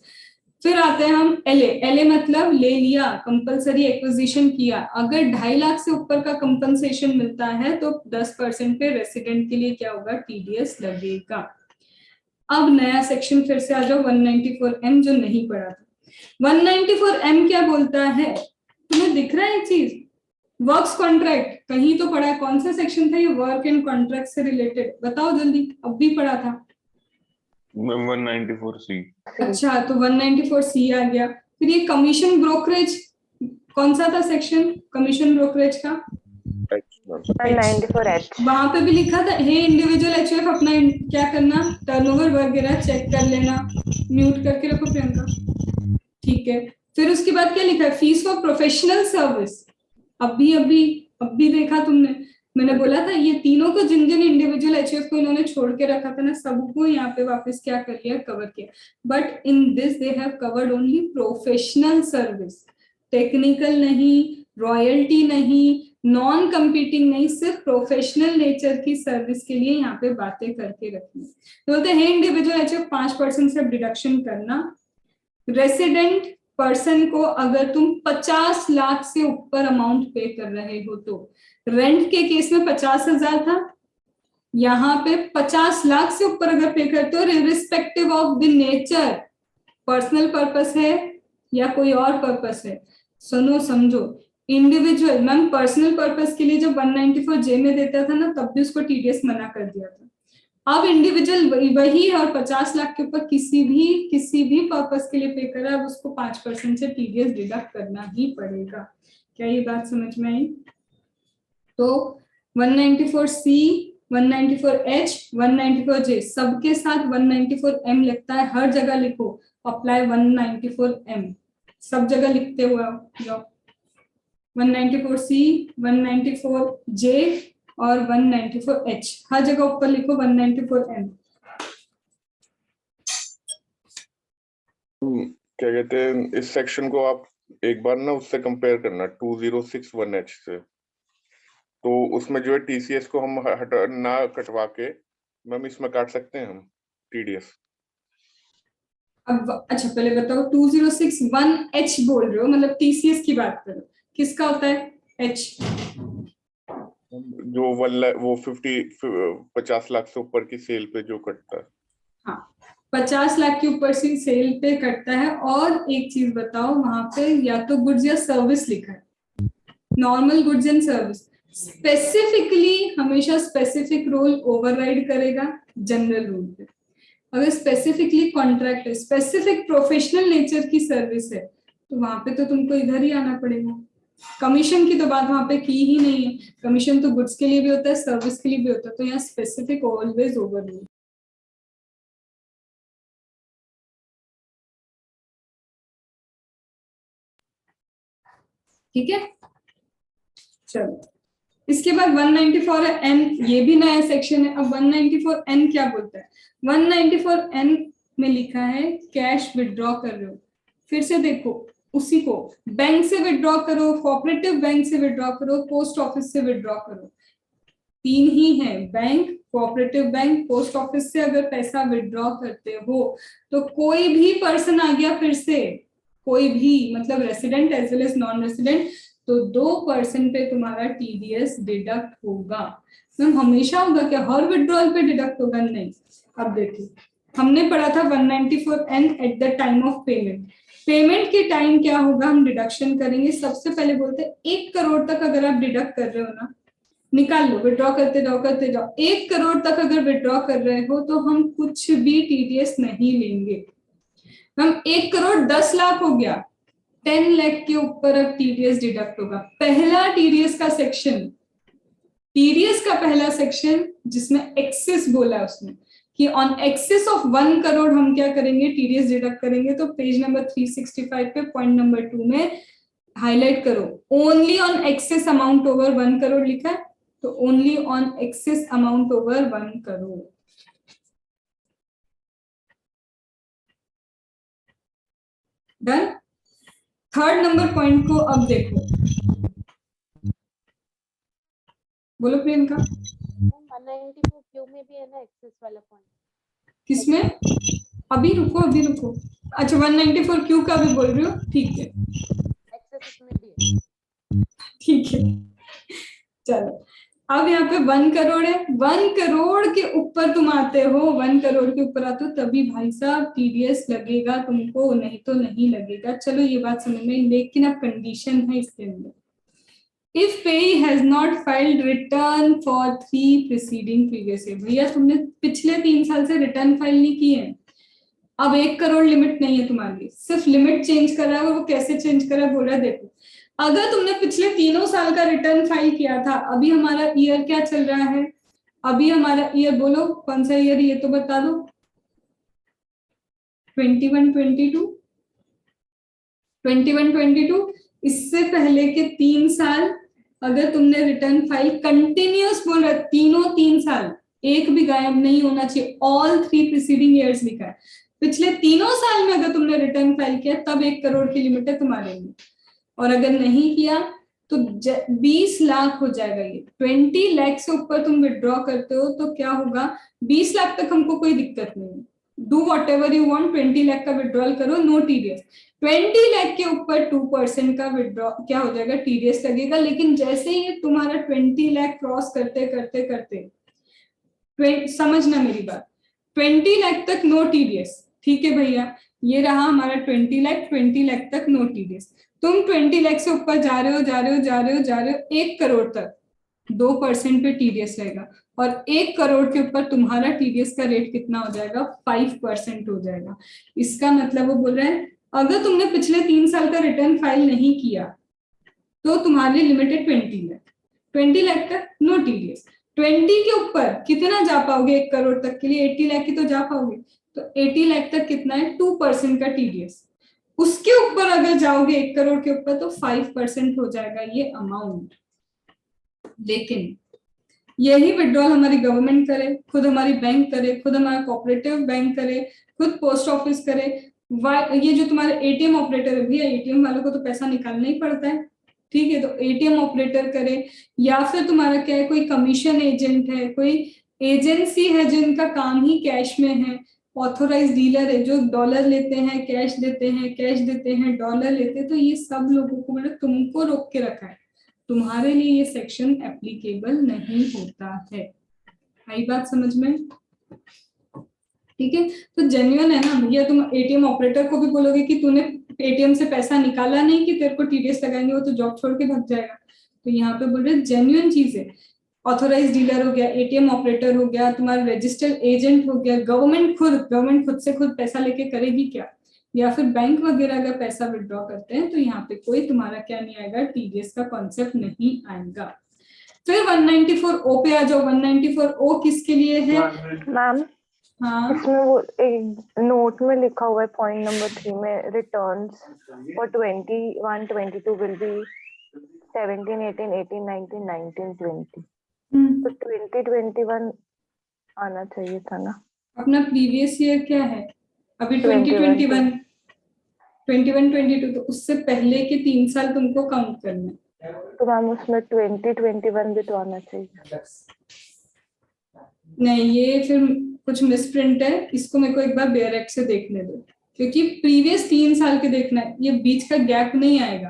फिर आते हैं हम एलए मतलब ले लिया, कंपलसरी एक्विजिशन किया, अगर 2.5 लाख से ऊपर का कंपनसेशन मिलता है तो 10% पे रेसिडेंट के लिए क्या होगा, टीडीएस लगेगा। अब नया सेक्शन फिर से आ जाओ, 194M जो नहीं पढ़ा था। 194M क्या बोलता है, तुम्हें दिख रहा है ये चीज, वर्क्स कॉन्ट्रैक्ट कहीं तो पढ़ा है, कौन सा सेक्शन था ये, वर्क एंड कॉन्ट्रैक्ट से रिलेटेड, बताओ जल्दी, अब भी पढ़ा था 194C। अच्छा, तो 194C आ गया। फिर ये कमीशन ब्रोकरेज, कौन सा था सेक्शन कमीशन ब्रोकरेज का, 194H। वहां पे भी लिखा था, हे इंडिविजुअल एचयूएफ अपना क्या करना, टर्नओवर वगैरह चेक कर लेना, म्यूट करके रखो प्रियंका, ठीक है। फिर उसके बाद क्या लिखा है, फीस फॉर प्रोफेशनल सर्विस, अभी देखा तुमने, मैंने बोला था ये तीनों को, जिन जिन इंडिविजुअल एचयूएफ को इन्होंने छोड़ के रखा था ना, सबको यहाँ पे वापस क्या कर लिया, कवर किया। But in this they have covered only professional service, technical नहीं, रॉयल्टी नहीं, नॉन कंपीटिंग नहीं, सिर्फ प्रोफेशनल नेचर की सर्विस के लिए यहाँ पे बातें करके रखनी। तो बोलते हैं इंडिविजुअल एचएफ 5% से डिडक्शन करना। रेसिडेंट पर्सन को अगर तुम 50 लाख से ऊपर अमाउंट पे कर रहे हो तो, रेंट के केस में 50,000 था, यहाँ पे 50 लाख से ऊपर अगर पे करते हो, respective of the nature, personal purpose है या कोई और पर्पस है। सुनो समझो, इंडिविजुअल मैम पर्सनल पर्पस के लिए जब 194 जे में देता था ना, तब भी उसको टीडीएस मना कर दिया था। अब इंडिविजुअल वही है और 50 लाख के ऊपर किसी भी पर्पस के लिए पे करा, अब उसको 5% से टीडीएस डिडक्ट करना ही पड़ेगा। क्या ये बात समझ में आई? तो 194C, 194H, 194J सबके साथ 194M लगता है, हर जगह लिखो अप्लाई 194M, सब जगह लिखते हुए जाओ। 194C, 194J और 194H, हर जगह ऊपर लिखो 194M। क्या कहते हैं, इस सेक्शन को आप एक बार ना उससे कंपेयर करना 2061H से, तो उसमें जो है टीसीएस को हम हटा ना कटवा के मैम इसमें काट सकते हैं हम टीडीएस। अब अच्छा पहले बताओ, 2061H बोल रहे हो, मतलब टीसीएस की बात करो, किसका होता है H? जो 50 लाख से ऊपर की सेल पे जो कटता है। हाँ, 50 लाख के ऊपर से सेल पे कटता है। और एक चीज बताओ, वहां पे या तो गुड्स या सर्विस लिखा है, normal goods and service, specifically हमेशा स्पेसिफिक रोल ओवरराइड करेगा जनरल रूल पे। अगर स्पेसिफिकली कॉन्ट्रैक्ट है, स्पेसिफिक प्रोफेशनल नेचर की सर्विस है, तो वहां पे तो तुमको इधर ही आना पड़ेगा। कमीशन की तो बात वहां पे की ही नहीं है, कमीशन तो गुड्स के लिए भी होता है, सर्विस के लिए भी होता है, तो यहाँ स्पेसिफिक ऑलवेज ओवर रूल। ठीक है, चलो इसके बाद 194 है एन, ये भी नया सेक्शन है। अब 194 एन क्या बोलता है? 194 एन में लिखा है कैश विड्रॉ कर रहे हो, फिर से देखो उसी को, बैंक से विड्रॉ करो, कोऑपरेटिव बैंक से विड्रॉ करो, पोस्ट ऑफिस से विड्रॉ करो, तीन ही है, bank, cooperative bank, post office से अगर पैसा विड्रॉ करते हो तो कोई भी पर्सन आ गया, फिर से कोई भी, मतलब resident as well as non resident, तो 2% पे तुम्हारा टीडीएस डिडक्ट होगा। मैम हमेशा होगा क्या, हर विड्रॉल पे डिडक्ट होगा? नहीं। अब देखिए हमने पढ़ा था 194N eight the time of payment, payment के टाइम क्या होगा, हम डिडक्शन करेंगे। सबसे पहले बोलते हैं 1 करोड़ तक अगर आप डिडक्ट कर रहे हो ना, निकाल लो, विड्रॉ करते जाओ। 1 करोड़ तक अगर विड्रॉ कर रहे हो तो हम कुछ भी टीडीएस नहीं लेंगे। हम 1 करोड़ 10 लाख हो गया, 10 लाख के ऊपर अब टीडीएस डिडक्ट होगा। पहला टीडीएस का सेक्शन, टीडीएस का पहला सेक्शन जिसमें एक्सेस बोला उसने कि ऑन एक्सेस ऑफ 1 करोड़ हम क्या करेंगे, टीडीएस डिडक्ट करेंगे। तो पेज नंबर 365 पे पॉइंट नंबर 2 में हाईलाइट करो, only on excess amount over 1 crore लिखा है, तो only on excess amount over 1 crore. Done. Third number point को अब देखो, बोलो प्रियंका। 194 क्यू में भी है ना एक्सेस वाला पॉइंट? किसमें? अभी रुको। अच्छा 194 क्यू का भी बोल रही हो, ठीक है, एक्सेस इसमें भी है। ठीक है। चलो अब यहाँ पे 1 करोड़ है, 1 करोड़ के ऊपर तुम आते हो, 1 करोड़ के ऊपर आते हो तभी भाई साहब टीडीएस लगेगा तुमको, नहीं तो नहीं लगेगा। चलो ये बात समझ में, लेकिन अब कंडीशन है इसके अंदर, इफ पेई has not filed return for 3 preceding previous year. भैया तुमने पिछले 3 साल से रिटर्न फाइल नहीं की है, अब 1 करोड़ लिमिट नहीं है तुम्हारे लिए, सिर्फ लिमिट चेंज करा है। वो कैसे चेंज करा बोल रहा है, देखो अगर तुमने पिछले 3 साल का रिटर्न फाइल किया था, अभी हमारा ईयर क्या चल रहा है, अभी हमारा ईयर बोलो कौन सा ईयर, ये तो बता दो। 21-22, इससे पहले के 3 साल अगर तुमने रिटर्न फाइल कंटिन्यूअस बोल रहा है, तीनों 3 साल, एक भी गायब नहीं होना चाहिए, ऑल 3 प्रीसीडिंग ईयर्स लिखा है, पिछले 3 साल में अगर तुमने रिटर्न फाइल किया तब 1 करोड़ की लिमिट है तुम्हारे लिए। और अगर नहीं किया तो 20 लाख हो जाएगा ये। 20 लाख से ऊपर तुम विड्रॉ करते हो तो क्या होगा, 20 लाख तक हमको कोई दिक्कत नहीं है, do what ever you want, 20 lakh का विड्रॉल करो, नो टीडीएस। 20 लाख के ऊपर 2% का विड्रॉ क्या हो जाएगा, टीडीएस लगेगा। लेकिन जैसे ही तुम्हारा 20 लाख क्रॉस करते करते करते, समझना मेरी बात, 20 लाख तक नो टीडीएस, ठीक है भैया, ये रहा हमारा 20 लाख, 20 लाख तक नो टीडीएस। तुम 20 लाख से ऊपर जा रहे हो जा रहे हो जा रहे हो जा रहे हो, 1 करोड़ तक 2% पे टीडीएस रहेगा, और 1 करोड़ के ऊपर तुम्हारा टीडीएस का रेट कितना हो जाएगा, 5% हो जाएगा। इसका मतलब वो बोल रहे हैं अगर तुमने पिछले 3 साल का रिटर्न फाइल नहीं किया तो तुम्हारे लिए लिमिटेड 20 लाख, 20 लाख तक नो टीडीएस। 20 के ऊपर कितना जा पाओगे, 1 करोड़ तक के लिए 80 लाख की तो जा पाओगे, तो 80 लाख तक कितना है, 2% का टीडीएस। उसके ऊपर अगर जाओगे 1 करोड़ के ऊपर तो 5% हो जाएगा ये अमाउंट। लेकिन यही विड्रॉल हमारी गवर्नमेंट करे, खुद हमारी बैंक करे, खुद हमारा कोऑपरेटिव बैंक करे, खुद पोस्ट ऑफिस करे। ये जो तुम्हारे एटीएम ऑपरेटर है भैया, एटीएम वालों को तो पैसा निकालना ही पड़ता है, ठीक है, तो एटीएम ऑपरेटर करे, या फिर तुम्हारा क्या है, कोई कमीशन एजेंट है, कोई एजेंसी है जिनका काम ही कैश में है, ऑथोराइज डीलर है जो डॉलर लेते हैं कैश देते हैं, कैश देते हैं डॉलर लेते हैं, तो ये सब लोगों को मतलब तुमको रोक के रखा है, तुम्हारे लिए ये सेक्शन एप्लीकेबल नहीं होता है। आई बात समझ में, ठीक है। तो जेन्युइन है ना भैया, तुम एटीएम ऑपरेटर को भी बोलोगे कि तूने एटीएम से पैसा निकाला नहीं कि तेरे को टीडीएस लगाएंगे, वो तो जॉब छोड़ के भाग जाएगा। तो यहाँ पे बोल रहे जेन्युइन चीज है, ऑथोराइज डीलर हो गया, एटीएम ऑपरेटर हो गया, तुम्हारा रजिस्टर्ड एजेंट हो गया, गवर्नमेंट खुद से खुद पैसा लेके करेगी क्या, या फिर बैंक वगैरह अगर पैसा विड्रॉ करते हैं तो यहाँ पे कोई तुम्हारा क्या नहीं आएगा, टीडीएस का कॉन्सेप्ट नहीं आएगा। फिर 194O पे आ जाओ। 194O किसके लिए है मैम? हाँ, इसमें वो एक नोट में लिखा हुआ है पॉइंट नंबर 3 में, रिटर्न्स फॉर 21, 22 विल बी 17, 18, 18, 19, 19, 20। तो 2021 आना चाहिए था ना। अपना प्रीवियस ईयर क्या है अभी, 2021, 21, 22, तो उससे पहले के 3 साल तुमको काउंट करना है। तो मैम उसमें 2021 भी तो आना चाहिए। नहीं, ये फिर कुछ मिसप्रिंट है, इसको मेरे को एक बार बेयरएक्ट से देखने दो, क्योंकि प्रीवियस 3 साल के देखना है, ये बीच का गैप नहीं आएगा।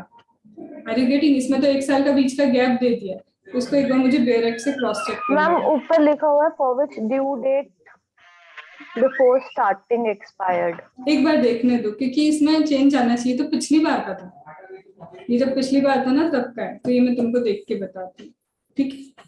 Are you getting? इसमें तो 1 साल का बीच का गैप दे दिया, तो उसको एक बार मुझे बेयरएक्ट से क्रॉस चेक करना मैम है। ऊपर लिखा हुआ है for which due date before starting expired. एक बार देखने दो, क्योंकि इसमें चेंज आना चाहिए, तो पिछली बार का था ये, जब पिछली बार था ना तब का है, तो ये मैं तुमको देख के बताती हूँ, ठीक है।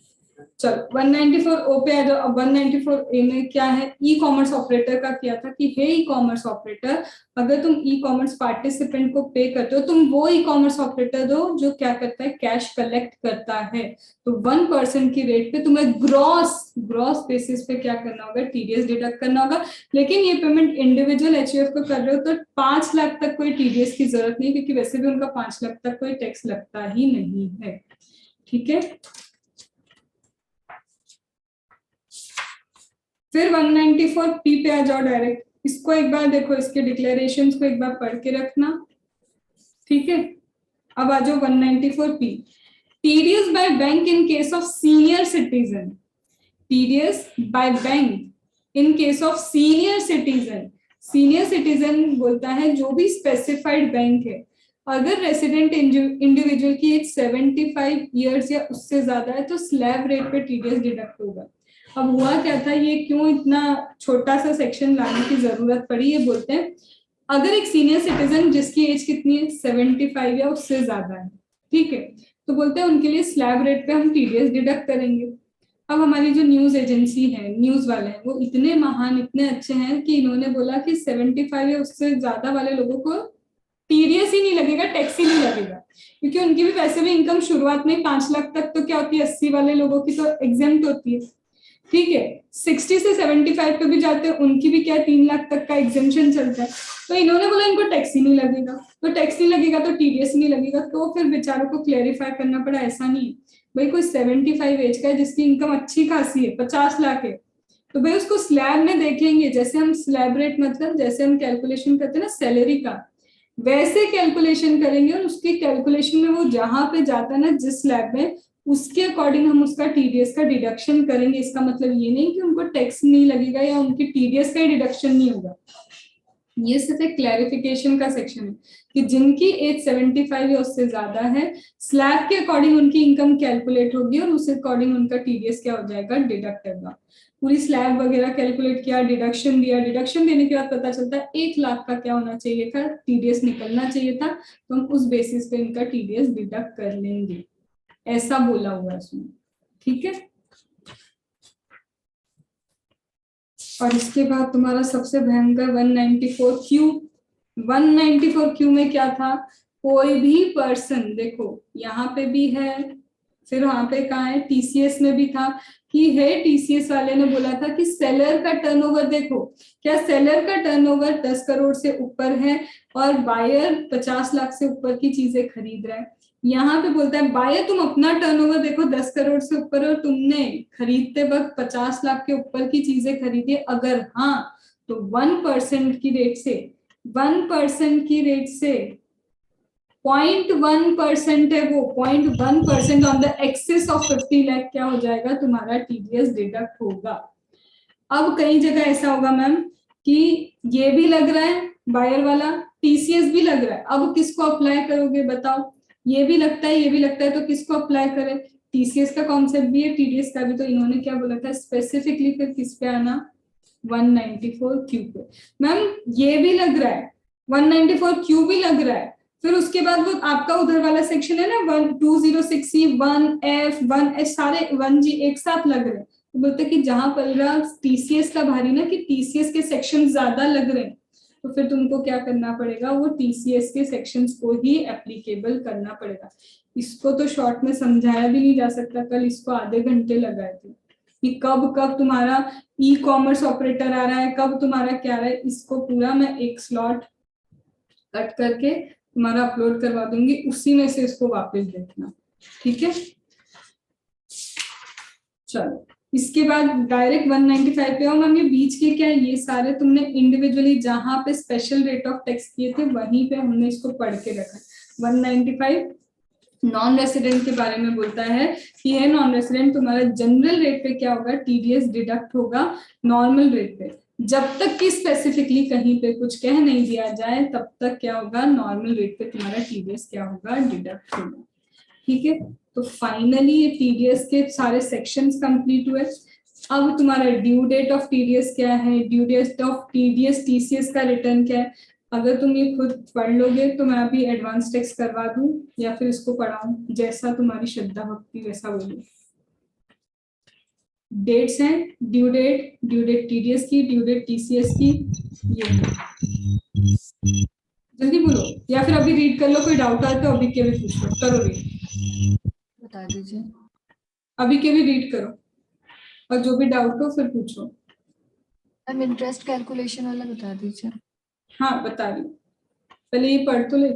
चलो 194O पे आ जाओ। अब 194A में क्या है, ई कॉमर्स ऑपरेटर का किया था कि हे ई कॉमर्स ऑपरेटर, अगर तुम ई कॉमर्स पार्टिसिपेंट को पे करते हो, तुम वो ई कॉमर्स ऑपरेटर दो जो क्या करता है, कैश कलेक्ट करता है। तो 1% की रेट पे तुम्हें ग्रॉस बेसिस पे क्या करना होगा, टीडीएस डिडक्ट करना होगा। लेकिन ये पेमेंट इंडिविजुअल एचयूएफ को कर रहे हो तो 5 लाख तक कोई टीडीएस की जरूरत नहीं, क्योंकि वैसे भी उनका 5 लाख तक कोई टैक्स लगता ही नहीं है, ठीक है। फिर 194P पे आ जाओ डायरेक्ट। इसको एक बार देखो, इसके डिक्लेरेशंस को एक बार पढ़ के रखना, ठीक है। अब आ जाओ 194P, TDS by bank in case of senior citizen. TDS by bank in case of senior citizen. Senior citizen बोलता है जो भी स्पेसिफाइड बैंक है, अगर रेसिडेंट इंडिविजुअल की एज 75 ईयर्स या उससे ज्यादा है तो स्लैब रेट पे टीडीएस डिडक्ट होगा। अब हुआ क्या था, ये क्यों इतना छोटा सा सेक्शन लाने की जरूरत पड़ी, ये बोलते हैं अगर एक सीनियर सिटीजन जिसकी एज कितनी है, 75 या उससे ज्यादा है, ठीक है, तो बोलते हैं उनके लिए स्लैब रेट पे हम टीडीएस डिडक्ट करेंगे। अब हमारी जो न्यूज एजेंसी है, न्यूज वाले हैं, वो इतने महान, इतने अच्छे हैं कि इन्होंने बोला कि 75 या उससे ज्यादा वाले लोगों को टीडीएस ही नहीं लगेगा, टैक्स ही नहीं लगेगा, क्योंकि उनकी भी वैसे भी इनकम शुरुआत में 5 लाख तक तो क्या होती है, 80 वाले लोगों की तो एग्जेम्प्ट होती है, ठीक है। 60 से 75 पे भी जाते हैं, उनकी भी क्या 3 लाख तक का एग्जेम्पशन चलता है। तो इन्होंने बोला इनको टैक्स ही नहीं लगेगा, तो टैक्स नहीं लगेगा तो टीडीएस नहीं लगेगा। तो फिर बेचारों को क्लेरिफाई करना पड़ा, ऐसा नहीं भाई, कोई 75 एज का है जिसकी इनकम अच्छी खासी है, 50 लाख है, तो भाई उसको स्लैब में देखेंगे। जैसे हम स्लैब रेट मतलब जैसे हम कैलकुलेशन करते हैं ना सैलरी का, वैसे कैलकुलेशन करेंगे और उसके कैलकुलेशन में वो जहां पे जाता है ना जिस स्लैब में, उसके अकॉर्डिंग हम उसका टीडीएस का डिडक्शन करेंगे। इसका मतलब ये नहीं कि उनको टैक्स नहीं लगेगा या उनकी टीडीएस का डिडक्शन नहीं होगा। ये सिर्फ एक क्लैरिफिकेशन का सेक्शन है कि जिनकी एज 75 या उससे ज्यादा है, स्लैब के अकॉर्डिंग उनकी इनकम कैलकुलेट होगी और उस अकॉर्डिंग उनका टीडीएस क्या हो जाएगा, डिडक्ट होगा। पूरी स्लैब वगैरह कैलकुलेट किया, डिडक्शन दिया, डिडक्शन देने के बाद पता चलता है 1 लाख का क्या होना चाहिए था, टीडीएस निकलना चाहिए था, तो हम उस बेसिस पे इनका टीडीएस डिडक्ट कर लेंगे, ऐसा बोला हुआ है उसमें। ठीक है। और इसके बाद तुम्हारा सबसे भयंकर 194Q। 194Q में क्या था, कोई भी पर्सन, देखो यहाँ पे भी है, फिर वहां पे कहा है टीसीएस में भी था कि है, टीसीएस वाले ने बोला था कि सेलर का टर्नओवर देखो, क्या सेलर का टर्नओवर 10 करोड़ से ऊपर है और बायर 50 लाख से ऊपर की चीजें खरीद रहा है। यहाँ पे बोलता है बायर तुम अपना टर्नओवर देखो 10 करोड़ से ऊपर और तुमने खरीदते वक्त 50 लाख के ऊपर की चीजें खरीदी, अगर हाँ तो 1% की रेट से 1% की रेट से 0.1% है वो, 0.1% on the excess of 50 lakh क्या हो जाएगा, तुम्हारा टीडीएस डिडक्ट होगा। अब कई जगह ऐसा होगा मैम कि ये भी लग रहा है बायर वाला, टीसीएस भी लग रहा है, अब किसको अप्लाई करोगे बताओ, ये भी लगता है ये भी लगता है, तो किसको अप्लाई करें, टीसीएस का कॉन्सेप्ट भी है, टीडीएस का भी, तो इन्होंने क्या बोला था स्पेसिफिकली, फिर किस पे आना, 194Q पे। मैम ये भी लग रहा है, 194Q भी लग रहा है, फिर उसके बाद वो आपका उधर वाला सेक्शन है ना 206C, 1F, 1H, सारे 1G एक साथ लग रहे हैं, तो बोलते कि जहां पर टीसीएस का भारी ना कि टीसीएस के सेक्शन ज्यादा लग रहे हैं, तो फिर तुमको क्या करना पड़ेगा, वो टीसीएस के सेक्शंस को ही एप्लीकेबल करना पड़ेगा। इसको तो शॉर्ट में समझाया भी नहीं जा सकता, कल इसको आधे घंटे लगाए थे कि कब कब तुम्हारा ई कॉमर्स ऑपरेटर आ रहा है, कब तुम्हारा क्या आ रहा है, इसको पूरा मैं एक स्लॉट कट करके तुम्हारा अपलोड करवा दूंगी, उसी में से इसको वापस देखना। ठीक है, चलो इसके बाद डायरेक्ट 195 पे आओ। मैम ये बीच के क्या है, ये सारे तुमने इंडिविजुअली जहां पे स्पेशल रेट ऑफ टैक्स किए थे वहीं पे हमने इसको पढ़ के रखा। 195 नॉन रेसिडेंट के बारे में बोलता है कि है नॉन रेसिडेंट तुम्हारा जनरल रेट पे क्या होगा, टीडीएस डिडक्ट होगा नॉर्मल रेट पे, जब तक कि स्पेसिफिकली कहीं पे कुछ कह नहीं दिया जाए तब तक क्या होगा, नॉर्मल रेट पे तुम्हारा टीडीएस क्या होगा, डिडक्ट होगा। ठीक है, तो फाइनली ये टीडीएस के सारे सेक्शंस कंप्लीट हुए। अब तुम्हारा ड्यू डेट ऑफ टीडीएस क्या है, due date of TDS TCS का रिटर्न क्या है, अगर तुम ये खुद पढ़ लोगे तो मैं अभी एडवांस टेक्स्ट करवा दूं या फिर इसको पढ़ाऊं, जैसा तुम्हारी श्रद्धा भक्ति वैसा बोलो। डेट्स हैं, ड्यू डेट टीडीएस की, ड्यू डेट टीसीएस की, ये जल्दी बोलो, या फिर अभी रीड कर लो, कोई डाउट आए तो अभी के भी पूछ लो, करो रीड, बता दीजिए। अभी के भी रीड करो और जो भी डाउट हो फिर पूछो। मैम इंटरेस्ट कैलकुलेशन वाला बता दीजिए। हाँ बता रही हूँ, पहले ये पढ़ तो ले।